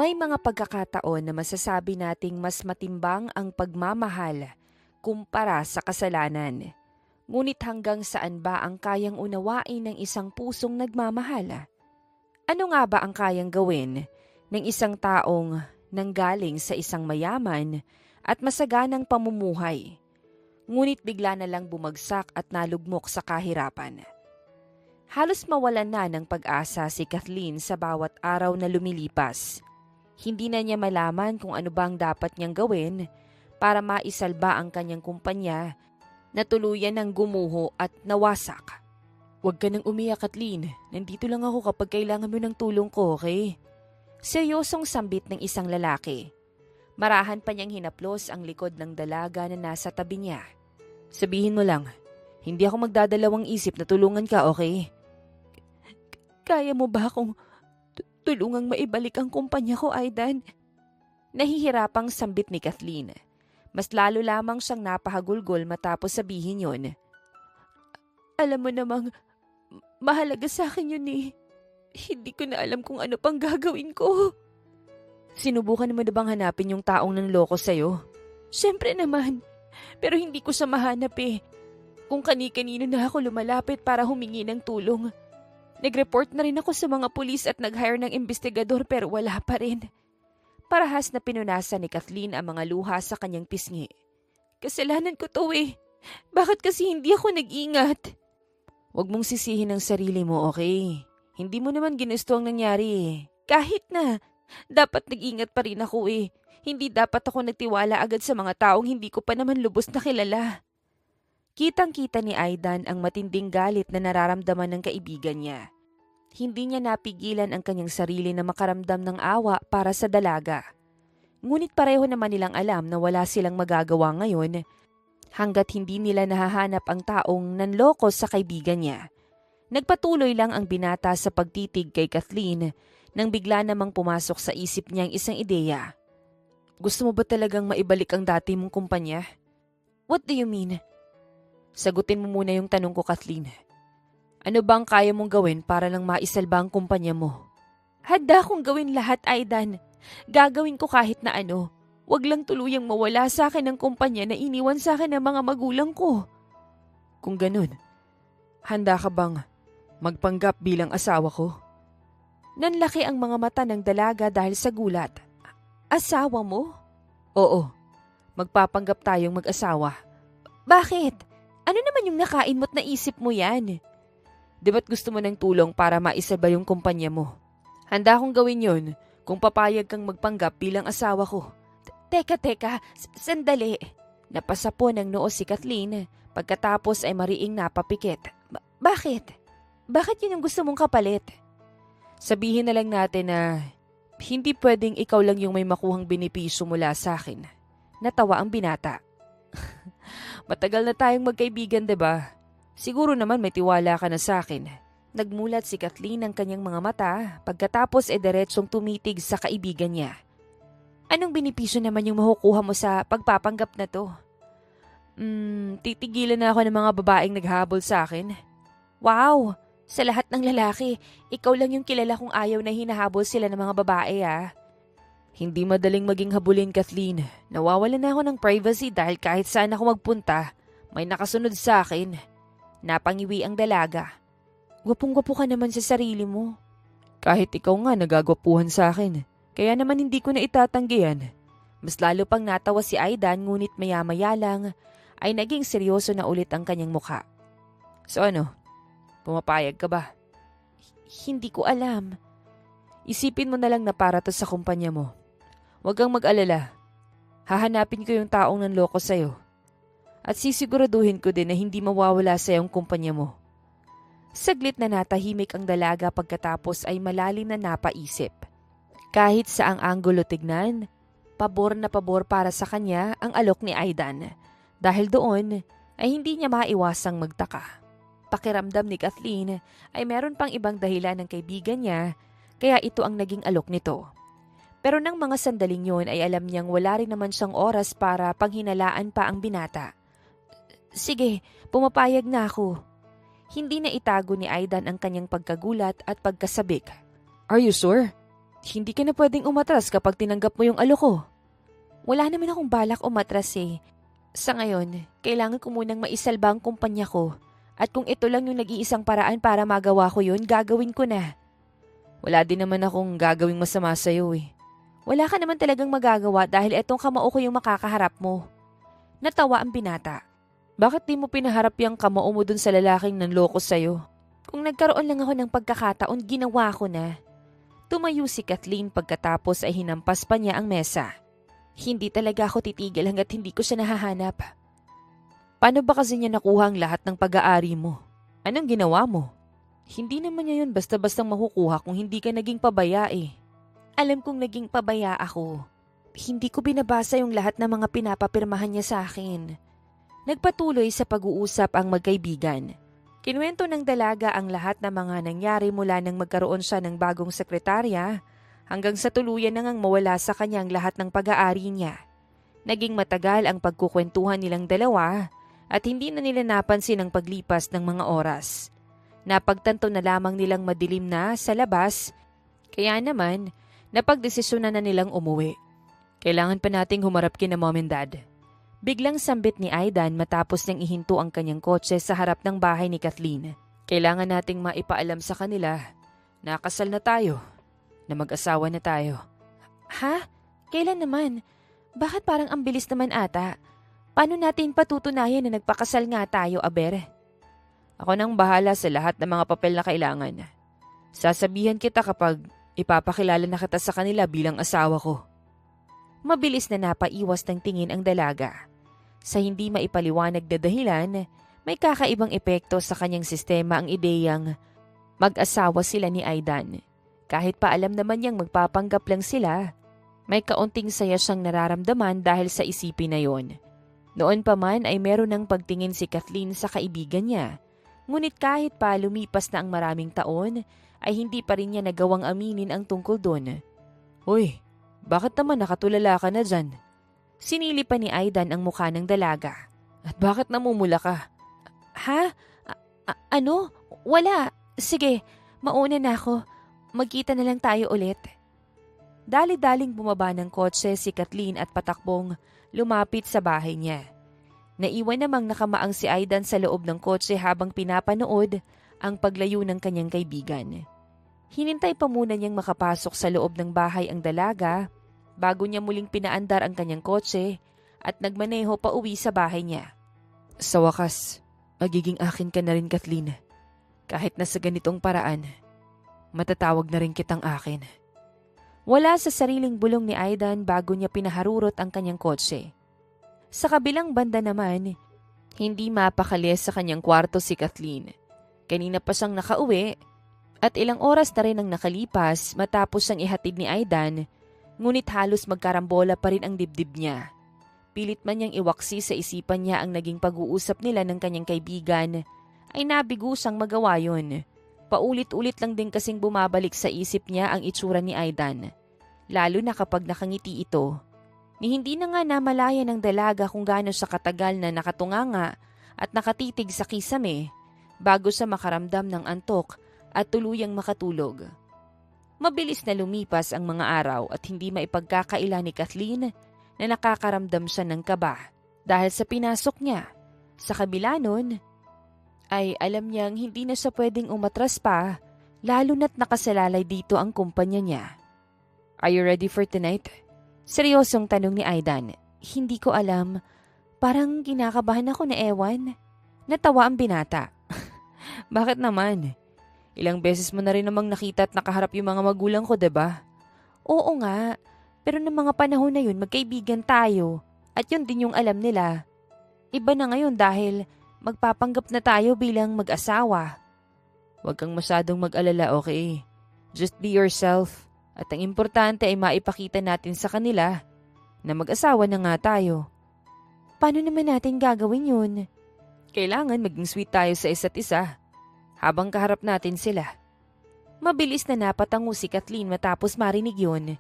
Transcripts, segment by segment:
May mga pagkakataon na masasabi nating mas matimbang ang pagmamahal kumpara sa kasalanan. Ngunit hanggang saan ba ang kayang unawain ng isang pusong nagmamahal? Ano nga ba ang kayang gawin ng isang taong nanggaling sa isang mayaman at masaganang pamumuhay, ngunit bigla na lang bumagsak at nalugmok sa kahirapan? Halos mawalan na ng pag-asa si Kathleen sa bawat araw na lumilipas. Hindi na niya malaman kung ano bang dapat niyang gawin para maisalba ang kanyang kumpanya na tuluyan ng gumuho at nawasak. "Huwag ka nang umiyak, Kathleen. Nandito lang ako kapag kailangan mo ng tulong ko, okay?" Seryosong sambit ng isang lalaki. Marahan pa niyang hinaplos ang likod ng dalaga na nasa tabi niya. "Sabihin mo lang, hindi ako magdadalawang isip na tulungan ka, okay?" "Kaya mo ba akong tulungang maibalik ang kumpanya ko, Aidan?" Nahihirapang sambit ni Kathleen. Mas lalo lamang siyang napahagulgol matapos sabihin yon. "Alam mo namang mahalaga sa akin yun eh. Hindi ko na alam kung ano pang gagawin ko." "Sinubukan mo na bang hanapin yung taong nanloko sa'yo?" "Siyempre naman. Pero hindi ko siya mahanap eh. Kung kani-kanino na ako lumalapit para humingi ng tulong. Nag-report na rin ako sa mga pulis at nag-hire ng investigador pero wala pa rin." Parahas na pinunasan ni Kathleen ang mga luha sa kanyang pisngi. "Kasalanan ko to eh. Bakit kasi hindi ako nag-ingat?" "Huwag mong sisihin ang sarili mo, okay? Hindi mo naman ginusto ang nangyari eh. Kahit na, dapat nag-ingat pa rin ako eh. Hindi dapat ako nagtiwala agad sa mga taong hindi ko pa naman lubos na kilala." Kitang-kita ni Aidan ang matinding galit na nararamdaman ng kaibigan niya. Hindi niya napigilan ang kanyang sarili na makaramdam ng awa para sa dalaga. Ngunit pareho naman nilang alam na wala silang magagawa ngayon hanggat hindi nila nahahanap ang taong nanloko sa kaibigan niya. Nagpatuloy lang ang binata sa pagtitig kay Kathleen nang bigla namang pumasok sa isip niya ang isang ideya. "Gusto mo ba talagang maibalik ang dati mong kumpanya?" "What do you mean?" "Sagutin mo muna yung tanong ko, Kathleen. Ano bang kaya mong gawin para lang maisalba ang kumpanya mo?" "Handa akong gawin lahat, Aidan. Gagawin ko kahit na ano. Huwag lang tuluyang mawala sa akin ang kumpanya na iniwan sa akin ng mga magulang ko." "Kung ganun, handa ka bang magpanggap bilang asawa ko?" Nanlaki ang mga mata ng dalaga dahil sa gulat. "Asawa mo?" "Oo, magpapanggap tayong mag-asawa." "Bakit? Ano naman yung nakain mo't naisip mo yan?" "Di ba't gusto mo ng tulong para maisalba yung kumpanya mo? Handa akong gawin yon kung papayag kang magpanggap bilang asawa ko." Teka, sandali." Napasapo ng noo si Kathleen pagkatapos ay mariing napapikit. Bakit? Bakit yun ang gusto mong kapalit?" "Sabihin na lang natin na hindi pwedeng ikaw lang yung may makuhang benepisyo mula sa akin." Natawa ang binata. "Matagal na tayong magkaibigan, diba? Siguro naman may tiwala ka na sa akin." Nagmulat si Kathleen ng kanyang mga mata pagkatapos diretsong tumitig sa kaibigan niya. "Anong benepisyo naman yung makukuha mo sa pagpapanggap na to?" Titigilan na ako ng mga babaeng naghabol sa akin." "Wow! Sa lahat ng lalaki, ikaw lang yung kilala kong ayaw na hinahabol sila ng mga babae ah." "Hindi madaling maging habulin, Kathleen. Nawawalan na ako ng privacy dahil kahit saan ako magpunta, may nakasunod sa akin." Napangiwi ang dalaga. "Gwapong-gwapo ka naman sa sarili mo." "Kahit ikaw nga nagagwapuhan sa akin. Kaya naman hindi ko na itatanggihan." Mas lalo pang natawa si Aidan ngunit maya-maya lang ay naging seryoso na ulit ang kanyang mukha. "So ano? Pumapayag ka ba?" "Hindi ko alam." "Isipin mo na lang na para to sa kumpanya mo. Huwag kang mag-alala. Hahanapin ko yung taong nanloko sa'yo. At sisiguraduhin ko din na hindi mawawala sa'yo ang kumpanya mo." Saglit na natahimik ang dalaga pagkatapos ay malalim na napaisip. Kahit sa ang anggulo tignan, pabor na pabor para sa kanya ang alok ni Aidan. Dahil doon ay hindi niya maiwasang magtaka. Pakiramdam ni Kathleen ay meron pang ibang dahilan ng kaibigan niya kaya ito ang naging alok nito. Pero nang mga sandaling yon ay alam niyang wala rin naman siyang oras para panghinalaan pa ang binata. "Sige, pumapayag na ako." Hindi na itago ni Aidan ang kanyang pagkagulat at pagkasabik. "Are you sure?" Hindi ka na pwedeng umatras kapag tinanggap mo yung alok ko. Wala naman akong balak umatras eh. Sa ngayon, kailangan ko munang maisalba ang kumpanya ko. At kung ito lang yung nag-iisang paraan para magawa ko yun, gagawin ko na. Wala din naman akong gagawing masama sa'yo eh. Wala ka naman talagang magagawa dahil etong kamao ko yung makakaharap mo. Natawa ang binata. Bakit di mo pinaharap yung kamao mo dun sa lalaking nanloko sa'yo? Kung nagkaroon lang ako ng pagkakataon, ginawa ko na. Tumayo si Kathleen pagkatapos ay hinampas pa niya ang mesa. Hindi talaga ako titigil hanggat hindi ko siya nahahanap. Paano ba kasi niya nakuha ang lahat ng pag-aari mo? Anong ginawa mo? Hindi naman niya yun basta-bastang makukuha kung hindi ka naging pabaya eh. Alam kong naging pabaya ako. Hindi ko binabasa yung lahat ng mga pinapapirmahan niya sa akin. Nagpatuloy sa pag-uusap ang magkaibigan. Kinuwento ng dalaga ang lahat ng mga nangyari mula nang magkaroon siya ng bagong sekretarya hanggang sa tuluyan na ngang mawala sa kanyang lahat ng pag-aari niya. Naging matagal ang pagkukwentuhan nilang dalawa at hindi na nila napansin ang paglipas ng mga oras. Napagtanto na lamang nilang madilim na sa labas, kaya naman napagdesisyonan na nilang umuwi. Kailangan pa nating humarap kina Mom and Dad. Biglang sambit ni Aidan matapos niyang ihinto ang kanyang kotse sa harap ng bahay ni Kathleen. Kailangan nating maipaalam sa kanila na kasal na tayo, na mag-asawa na tayo. Ha? Kailan naman? Bakit parang ang bilis naman ata? Paano natin patutunayan na nagpakasal nga tayo, Aber? Ako nang bahala sa lahat ng mga papel na kailangan. Sasabihan kita kapag ipapakilala na kita sa kanila bilang asawa ko. Mabilis na napaiwas ng tingin ang dalaga. Sa hindi maipaliwanag na dahilan, may kakaibang epekto sa kanyang sistema ang ideyang mag-asawa sila ni Aidan. Kahit pa alam naman niyang magpapanggap lang sila, may kaunting saya siyang nararamdaman dahil sa isipin na yon. Noon pa man ay meron ng pagtingin si Kathleen sa kaibigan niya. Ngunit kahit pa lumipas na ang maraming taon, ay hindi pa rin niya nagawang aminin ang tungkol doon. Hoy, bakit naman nakatulala ka na dyan? Sinili pa ni Aidan ang mukha ng dalaga. At bakit namumula ka? Ha? Ano? Wala. Sige, mauna na ako. Magkita na lang tayo ulit. Dali-daling bumaba ng kotse si Kathleen at patakbong lumapit sa bahay niya. Naiwan namang nakamaang si Aidan sa loob ng kotse habang pinapanood ang paglayo ng kanyang kaibigan. Hinintay pa muna niyang makapasok sa loob ng bahay ang dalaga bago niya muling pinaandar ang kanyang kotse at nagmaneho pa uwi sa bahay niya. Sa wakas, magiging akin ka na rin, Kathleen. Kahit na sa ganitong paraan, matatawag na rin kitang akin. Wala sa sariling bulong ni Aidan bago niya pinaharurot ang kanyang kotse. Sa kabilang banda naman, hindi mapakali sa kanyang kwarto si Kathleen. Kanina pa siyang nakauwi at ilang oras na rin ang nakalipas matapos siyang ihatid ni Aidan, ngunit halos magkarambola pa rin ang dibdib niya. Pilit man niyang iwaksi sa isipan niya ang naging pag-uusap nila ng kanyang kaibigan, ay nabigo siyang magawa yun. Paulit-ulit lang din kasing bumabalik sa isip niya ang itsura ni Aidan, lalo na kapag nakangiti ito. Ni hindi na nga namalaya ng dalaga kung gaano siya katagal na nakatunganga at nakatitig sa kisame bago sa makaramdam ng antok at tuluyang makatulog. Mabilis na lumipas ang mga araw at hindi maipagkakaila ni Kathleen na nakakaramdam siya ng kaba dahil sa pinasok niya. Sa kabila nun, ay alam niyang hindi na siya pwedeng umatras pa, lalo na't nakasalalay dito ang kumpanya niya. Are you ready for tonight? Seryosong tanong ni Aidan. Hindi ko alam. Parang kinakabahan ako na ewan. Natawa ang binata. Bakit naman? Ilang beses mo na rin namang nakita at nakaharap yung mga magulang ko, diba? Oo nga. Pero ng mga panahon na yun, magkaibigan tayo. At yun din yung alam nila. Iba na ngayon dahil magpapanggap na tayo bilang mag-asawa. Huwag kang masyadong mag-alala, okay? Just be yourself. At ang importante ay maipakita natin sa kanila na mag-asawa na nga tayo. Paano naman natin gagawin yun? Kailangan maging sweet tayo sa isa't isa habang kaharap natin sila. Mabilis na napatango si Kathleen matapos marinig yun.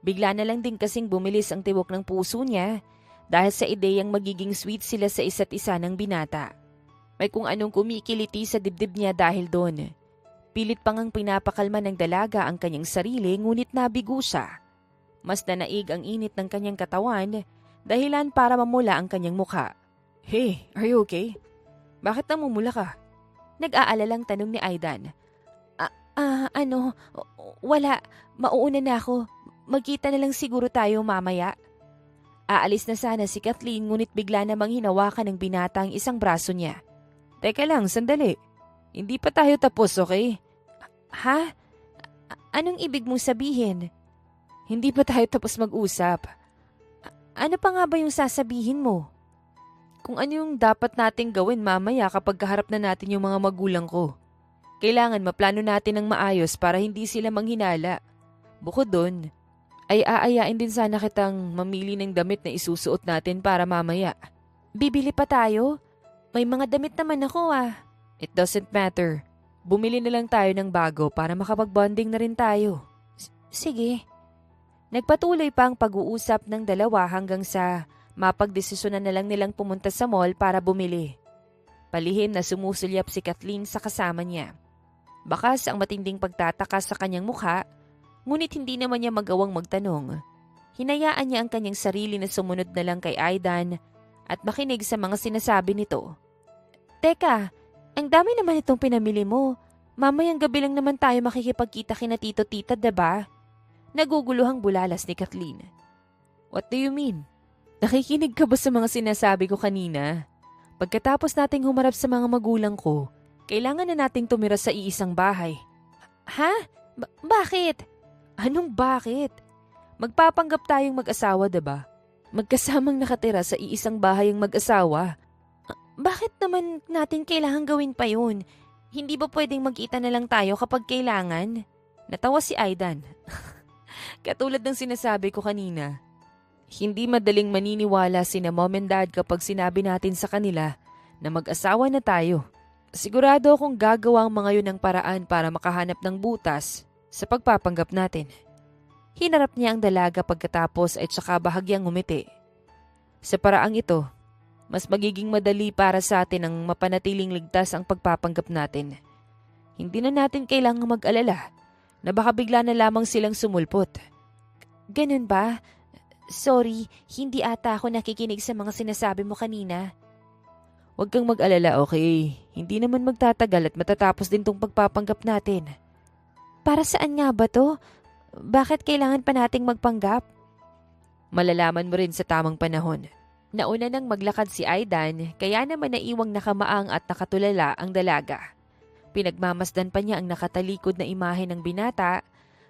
Bigla na lang din kasing bumilis ang tibok ng puso niya dahil sa ideyang magiging sweet sila sa isa't isa ng binata. May kung anong kumikiliti sa dibdib niya dahil doon. Pilit pang ang pinapakalma ng dalaga ang kanyang sarili ngunit nabigo siya. Mas nanaig ang init ng kanyang katawan, dahilan para mamula ang kanyang mukha. Hey, are you okay? Bakit namumula ka? Nag-aalalang tanong ni Aidan. Wala. Mauuna na ako. Magkita na lang siguro tayo mamaya. Aalis na sana si Kathleen ngunit bigla namang hinawakan ng binata ang isang braso niya. Teka lang, sandali. Hindi pa tayo tapos, okay? Ha? Anong ibig mong sabihin? Hindi pa tayo tapos mag-usap. Ano pa nga ba yung sasabihin mo? Kung ano yung dapat nating gawin mamaya kapag kaharap na natin yung mga magulang ko. Kailangan maplano natin ng maayos para hindi sila manghinala. Bukod doon, ay aayain din sana kitang mamili ng damit na isusuot natin para mamaya. Bibili pa tayo? May mga damit naman ako ah. It doesn't matter. Bumili na lang tayo ng bago para makapag-bonding na rin tayo. Sige. Nagpatuloy pa ang pag-uusap ng dalawa hanggang sa mapagdesisyonan na lang nilang pumunta sa mall para bumili. Palihim na sumusulyap si Kathleen sa kasama niya. Bakas ang matinding pagtataka sa kanyang mukha, ngunit hindi naman niya magawang magtanong. Hinayaan niya ang kanyang sarili na sumunod na lang kay Aidan at makinig sa mga sinasabi nito. Teka, ang dami naman itong pinamili mo. Mamayang gabi lang naman tayo makikipagkita kina tito-tita, diba? Naguguluhang bulalas ni Kathleen. What do you mean? Nakikinig ka ba sa mga sinasabi ko kanina? Pagkatapos nating humarap sa mga magulang ko, kailangan na nating tumira sa iisang bahay. Ha? Bakit? Anong bakit? Magpapanggap tayong mag-asawa, diba? Magkasamang nakatira sa iisang bahay ang mag-asawa. Bakit naman natin kailangan gawin pa yun? Hindi ba pwedeng magkita na lang tayo kapag kailangan? Natawa si Aidan. Katulad ng sinasabi ko kanina. Hindi madaling maniniwala sina mom and dad kapag sinabi natin sa kanila na mag-asawa na tayo. Sigurado akong gagawa ang mga yun ng paraan para makahanap ng butas sa pagpapanggap natin. Hinarap niya ang dalaga pagkatapos ay tsaka bahagyang ngumiti. Sa paraang ito, mas magiging madali para sa atin ang mapanatiling ligtas ang pagpapanggap natin. Hindi na natin kailangang mag-alala na baka bigla na lamang silang sumulpot. Ganun ba? Sorry, hindi ata ako nakikinig sa mga sinasabi mo kanina. Huwag kang mag-alala, okay? Hindi naman magtatagal at matatapos din tong pagpapanggap natin. Para saan nga ba to? Bakit kailangan pa nating magpanggap? Malalaman mo rin sa tamang panahon. Nauna nang maglakad si Aidan, kaya naman naiwang nakamaang at nakatulala ang dalaga. Pinagmamasdan pa niya ang nakatalikod na imahe ng binata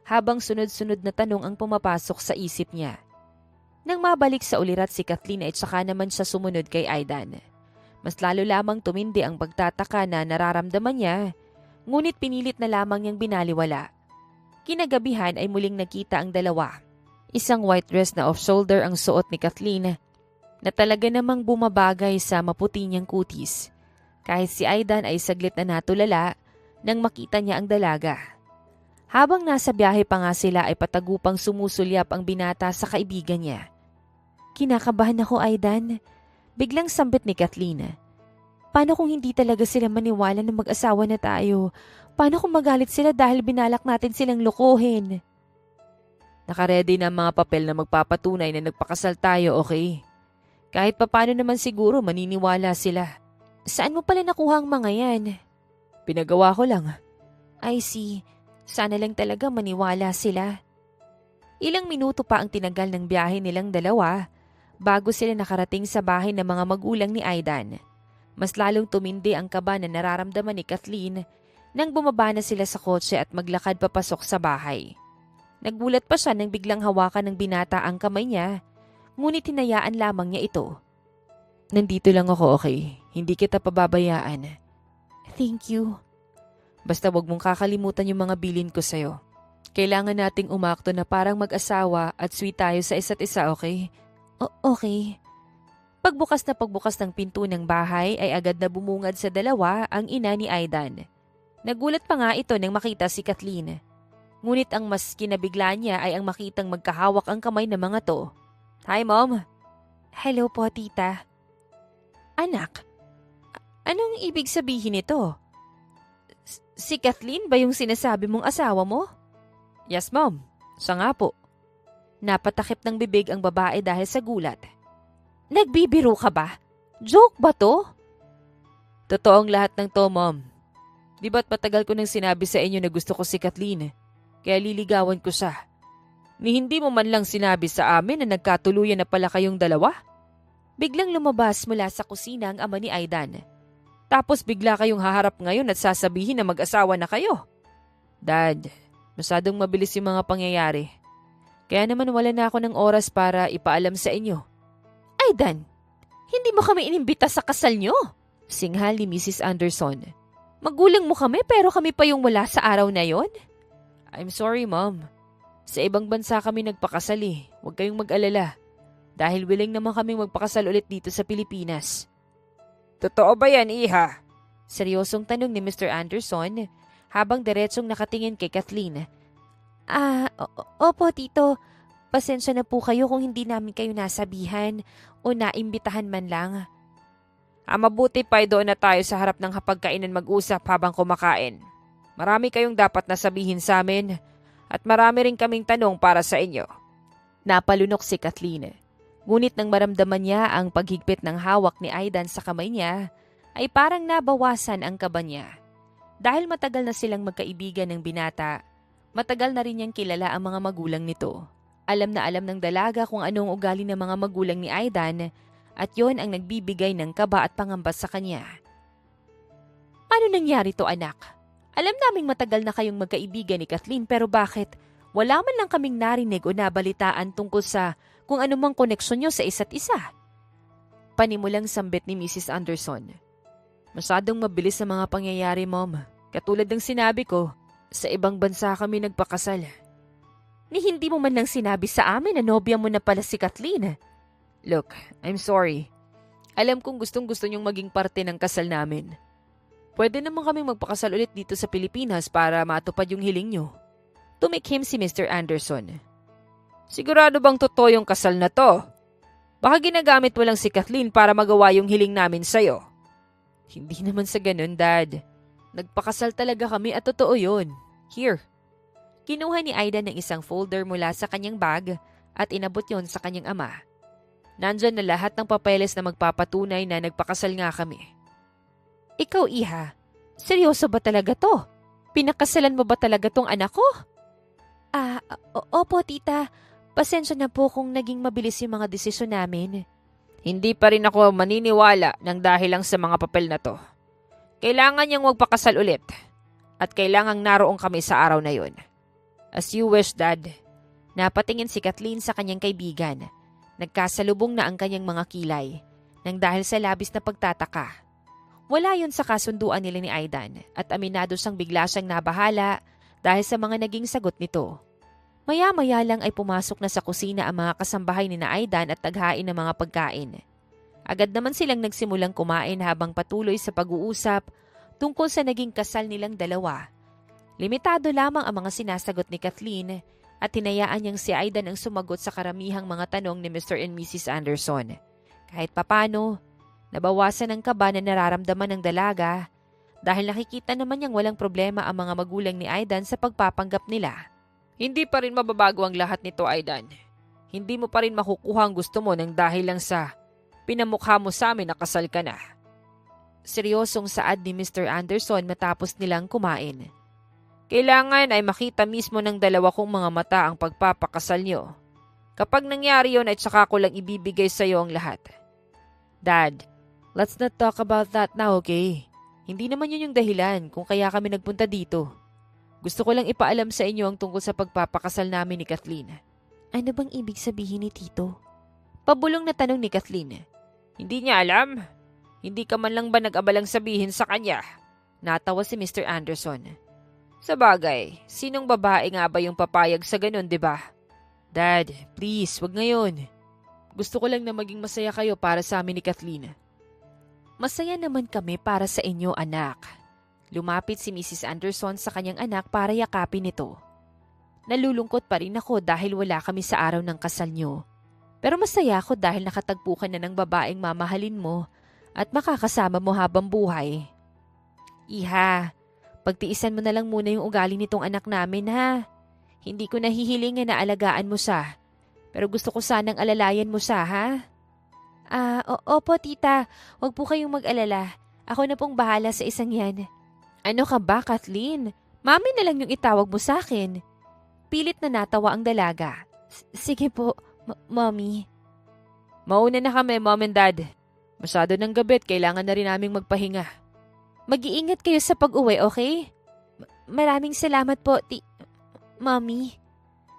habang sunod-sunod na tanong ang pumapasok sa isip niya. Nang mabalik sa ulirat si Kathleen ay tsaka naman siya sumunod kay Aidan. Mas lalo lamang tumindi ang pagtataka na nararamdaman niya, ngunit pinilit na lamang niyang binaliwala. Kinagabihan ay muling nakita ang dalawa. Isang white dress na off-shoulder ang suot ni Kathleen na talaga namang bumabagay sa maputi niyang kutis. Kahit si Aidan ay saglit na natulala nang makita niya ang dalaga. Habang nasa biyahe pa nga sila ay patagupang sumusulyap ang binata sa kaibigan niya. Kinakabahan ako, Aidan. Biglang sambit ni Kathleen. Paano kung hindi talaga sila maniwala na mag-asawa na tayo? Paano kung magalit sila dahil binalak natin silang lokohin? Nakaredy na ang mga papel na magpapatunay na nagpakasal tayo, okay? Kahit papano naman siguro maniniwala sila. Saan mo pala nakuha ang mga yan? Pinagawa ko lang. I see. Sana lang talaga maniwala sila. Ilang minuto pa ang tinagal ng biyahe nilang dalawa bago sila nakarating sa bahay ng mga magulang ni Aidan. Mas lalong tumindi ang kaba na nararamdaman ni Kathleen nang bumaba na sila sa kotse at maglakad papasok sa bahay. Nagbulat pa siya nang biglang hawakan ng binata ang kamay niya, ngunit hinayaan lamang niya ito. Nandito lang ako, okay? Hindi kita pababayaan. Thank you. Basta wag mong kakalimutan yung mga bilin ko sa'yo. Kailangan nating umakto na parang mag-asawa at sweet tayo sa isa't isa, okay? Okay. Pagbukas ng pinto ng bahay ay agad na bumungad sa dalawa ang ina ni Aidan. Nagulat pa nga ito nang makita si Kathleen. Ngunit ang mas kinabigla niya ay ang makitang magkahawak ang kamay ng mga to. Hi, Mom. Hello po, Tita. Anak, anong ibig sabihin nito? Si Kathleen ba yung sinasabi mong asawa mo? Yes, Mom. Siya nga po. Napatakip ng bibig ang babae dahil sa gulat. Nagbibiro ka ba? Joke ba to? Totoo ang lahat ng to, Mom. Di ba't matagal ko nang sinabi sa inyo na gusto ko si Kathleen, kaya liligawan ko siya. Ni hindi mo man lang sinabi sa amin na nagkatuluyan na pala kayong dalawa? Biglang lumabas mula sa kusina ang ama ni Aidan. Tapos bigla kayong haharap ngayon at sasabihin na mag-asawa na kayo. Dad, masyadong mabilis yung mga pangyayari. Kaya naman wala na ako ng oras para ipaalam sa inyo. Aidan, hindi mo kami inimbita sa kasal nyo? Singhal ni Mrs. Anderson. Magulang mo kami pero kami pa yung wala sa araw na yon? I'm sorry, Mom. Sa ibang bansa kami nagpakasal eh. Huwag kayong mag-alala. Dahil willing naman kaming magpakasal ulit dito sa Pilipinas. Totoo ba yan, Iha? Seryosong tanong ni Mr. Anderson habang diretsong nakatingin kay Kathleen. Opo, Tito. Pasensya na po kayo kung hindi namin kayo nasabihan o naimbitahan man lang. Mabuti pa doon na tayo sa harap ng hapagkainan mag-usap habang kumakain. Marami kayong dapat nasabihin sa amin at marami rin kaming tanong para sa inyo. Napalunok si Kathleen. Ngunit nang maramdaman niya ang paghigpit ng hawak ni Aidan sa kamay niya, ay parang nabawasan ang kaba niya. Dahil matagal na silang magkaibigan ng binata, matagal na rin niyang kilala ang mga magulang nito. Alam na alam ng dalaga kung anong ugali ng mga magulang ni Aidan at yon ang nagbibigay ng kaba at pangamba sa kanya. Paano nangyari to, anak? Alam naming matagal na kayong magkaibigan ni Kathleen pero bakit wala man lang kaming narinig o nabalitaan tungkol sa kung anumang koneksyon nyo sa isa't isa? Panimulang sambit ni Mrs. Anderson. Masyadong mabilis ang mga pangyayari, Mom. Katulad ng sinabi ko, sa ibang bansa kami nagpakasal. Ni hindi mo man lang sinabi sa amin na nobya mo na pala si Kathleen. Look, I'm sorry. Alam kong gustong-gusto nyong maging parte ng kasal namin. Pwede naman kaming magpakasal ulit dito sa Pilipinas para matupad yung hiling nyo. Tumikhim si Mr. Anderson. Sigurado bang totoo yung kasal na to? Baka ginagamit mo lang si Kathleen para magawa yung hiling namin sa'yo. Hindi naman sa ganun, Dad. Nagpakasal talaga kami at totoo yun. Here. Kinuha ni Aidan ng isang folder mula sa kanyang bag at inabot yon sa kanyang ama. Nandyan na lahat ng papeles na magpapatunay na nagpakasal nga kami. Ikaw, Iha, seryoso ba talaga to? Pinakasalan mo ba talaga tong anak ko? Opo, tita. Pasensya na po kung naging mabilis yung mga desisyon namin. Hindi pa rin ako maniniwala ng dahil lang sa mga papel na to. Kailangan niyang magpakasal ulit. At kailangang naroon kami sa araw na yun. As you wish, Dad. Napatingin si Kathleen sa kanyang kaibigan. Nagkasalubong na ang kanyang mga kilay. Nang dahil sa labis na pagtataka. Wala yun sa kasunduan nila ni Aidan. At aminado siyang bigla siyang nabahala dahil sa mga naging sagot nito. Maya-maya lang ay pumasok na sa kusina ang mga kasambahay ni Aidan at naghain ng mga pagkain. Agad naman silang nagsimulang kumain habang patuloy sa pag-uusap tungkol sa naging kasal nilang dalawa. Limitado lamang ang mga sinasagot ni Kathleen at hinayaan niyang si Aidan ang sumagot sa karamihang mga tanong ni Mr. and Mrs. Anderson. Kahit papano, nabawasan ang kaba na nararamdaman ng dalaga dahil nakikita naman niyang walang problema ang mga magulang ni Aidan sa pagpapanggap nila. Hindi pa rin mababago ang lahat nito, Aidan. Hindi mo pa rin makukuha ang gusto mo nang dahil lang sa pinamukha mo sa amin na kasal ka na. Seryosong saad ni Mr. Anderson matapos nilang kumain. Kailangan ay makita mismo ng dalawa kong mga mata ang pagpapakasal nyo. Kapag nangyari yon ay tsaka ko lang ibibigay sa iyo ang lahat. Dad, let's not talk about that now, okay? Hindi naman yun yung dahilan kung kaya kami nagpunta dito. Gusto ko lang ipaalam sa inyo ang tungkol sa pagpapakasal namin ni Kathleen. Ano bang ibig sabihin ni Tito? Pabulong na tanong ni Kathleen. Hindi niya alam? Hindi ka man lang ba nag-abalang sabihin sa kanya? Natawa si Mr. Anderson. Sabagay, sinong babae nga ba yung papayag sa ganun, di ba? Dad, please, wag ngayon. Gusto ko lang na maging masaya kayo para sa amin ni Kathleen. Masaya naman kami para sa inyo, anak. Lumapit si Mrs. Anderson sa kanyang anak para yakapin ito. Nalulungkot pa rin ako dahil wala kami sa araw ng kasal nyo. Pero masaya ako dahil nakatagpo ka na ng babaeng mamahalin mo at makakasama mo habang buhay. Iha, Pagtiisan mo na lang muna yung ugali nitong anak namin ha. Hindi ko nahihilingin na alagaan mo siya. Pero gusto ko sanang alalayan mo siya ha. Opo tita, huwag po kayong mag-alala. Ako na pong bahala sa isang yan. Ano ka ba, Kathleen? Mami na lang yung itawag mo sa akin. Pilit na natawa ang dalaga. Sige po, Mommy. Mauna na kami, Mom and Dad. Masyado ng gabit, kailangan na rin naming magpahinga. Mag-iingat kayo sa pag-uwi, okay? Maraming salamat po, Mommy.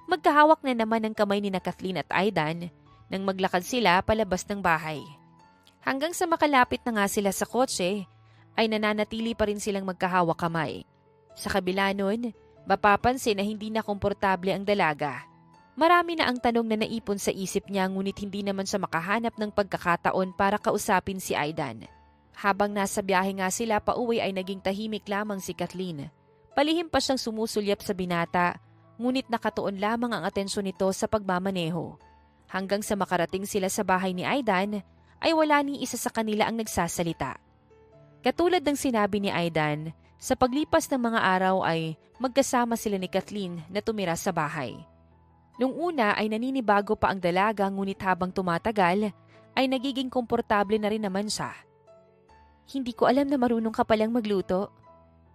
Magkahawak na naman ang kamay ni na Kathleen at Aidan nang maglakad sila palabas ng bahay. Hanggang sa makalapit na nga sila sa kotse, ay nananatili pa rin silang magkahawak kamay. Sa kabila nun, mapapansin na hindi na komportable ang dalaga. Marami na ang tanong na naipon sa isip niya ngunit hindi naman siya makahanap ng pagkakataon para kausapin si Aidan. Habang nasa biyahe nga sila pauwi ay naging tahimik lamang si Kathleen. Palihim pa siyang sumusulyap sa binata, ngunit nakatuon lamang ang atensyon nito sa pagmamaneho. Hanggang sa makarating sila sa bahay ni Aidan, ay wala ni isa sa kanila ang nagsasalita. Katulad ng sinabi ni Aidan, sa paglipas ng mga araw ay magkasama sila ni Kathleen na tumira sa bahay. Nung una ay naninibago pa ang dalaga ngunit habang tumatagal ay nagiging komportable na rin naman siya. Hindi ko alam na marunong ka palang magluto.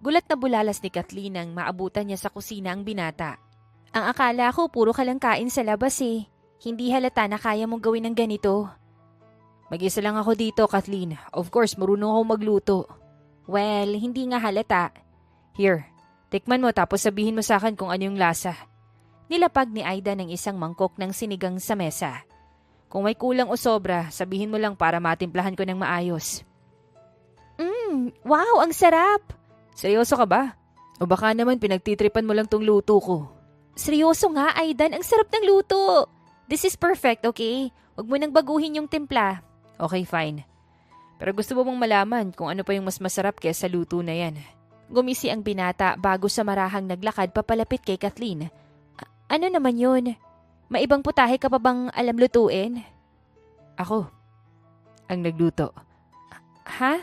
Gulat na bulalas ni Kathleen nang maabutan niya sa kusina ang binata. Ang akala ko puro ka lang kain sa labas eh. Hindi halata na kaya mong gawin ng ganito. Mag-isa lang ako dito, Kathleen. Of course, marunong ako magluto. Well, hindi nga halata. Here, tikman mo tapos sabihin mo sa akin kung ano yung lasa. Nilapag ni Aida ng isang mangkok ng sinigang sa mesa. Kung may kulang o sobra, sabihin mo lang para matimplahan ko ng maayos. Wow, ang sarap! Seryoso ka ba? O baka naman pinagtitripan mo lang tong luto ko? Seryoso nga, Aidan, ang sarap ng luto! This is perfect, okay? Huwag mo nang baguhin yung timpla. Okay, fine. Pero gusto mo mong malaman kung ano pa yung mas masarap kaysa luto na yan. Gumisi ang binata bago sa marahang naglakad papalapit kay Kathleen. Ano naman yun? May ibang putahe ka pa bang alam lutuin? Ako. Ang nagluto. Ha?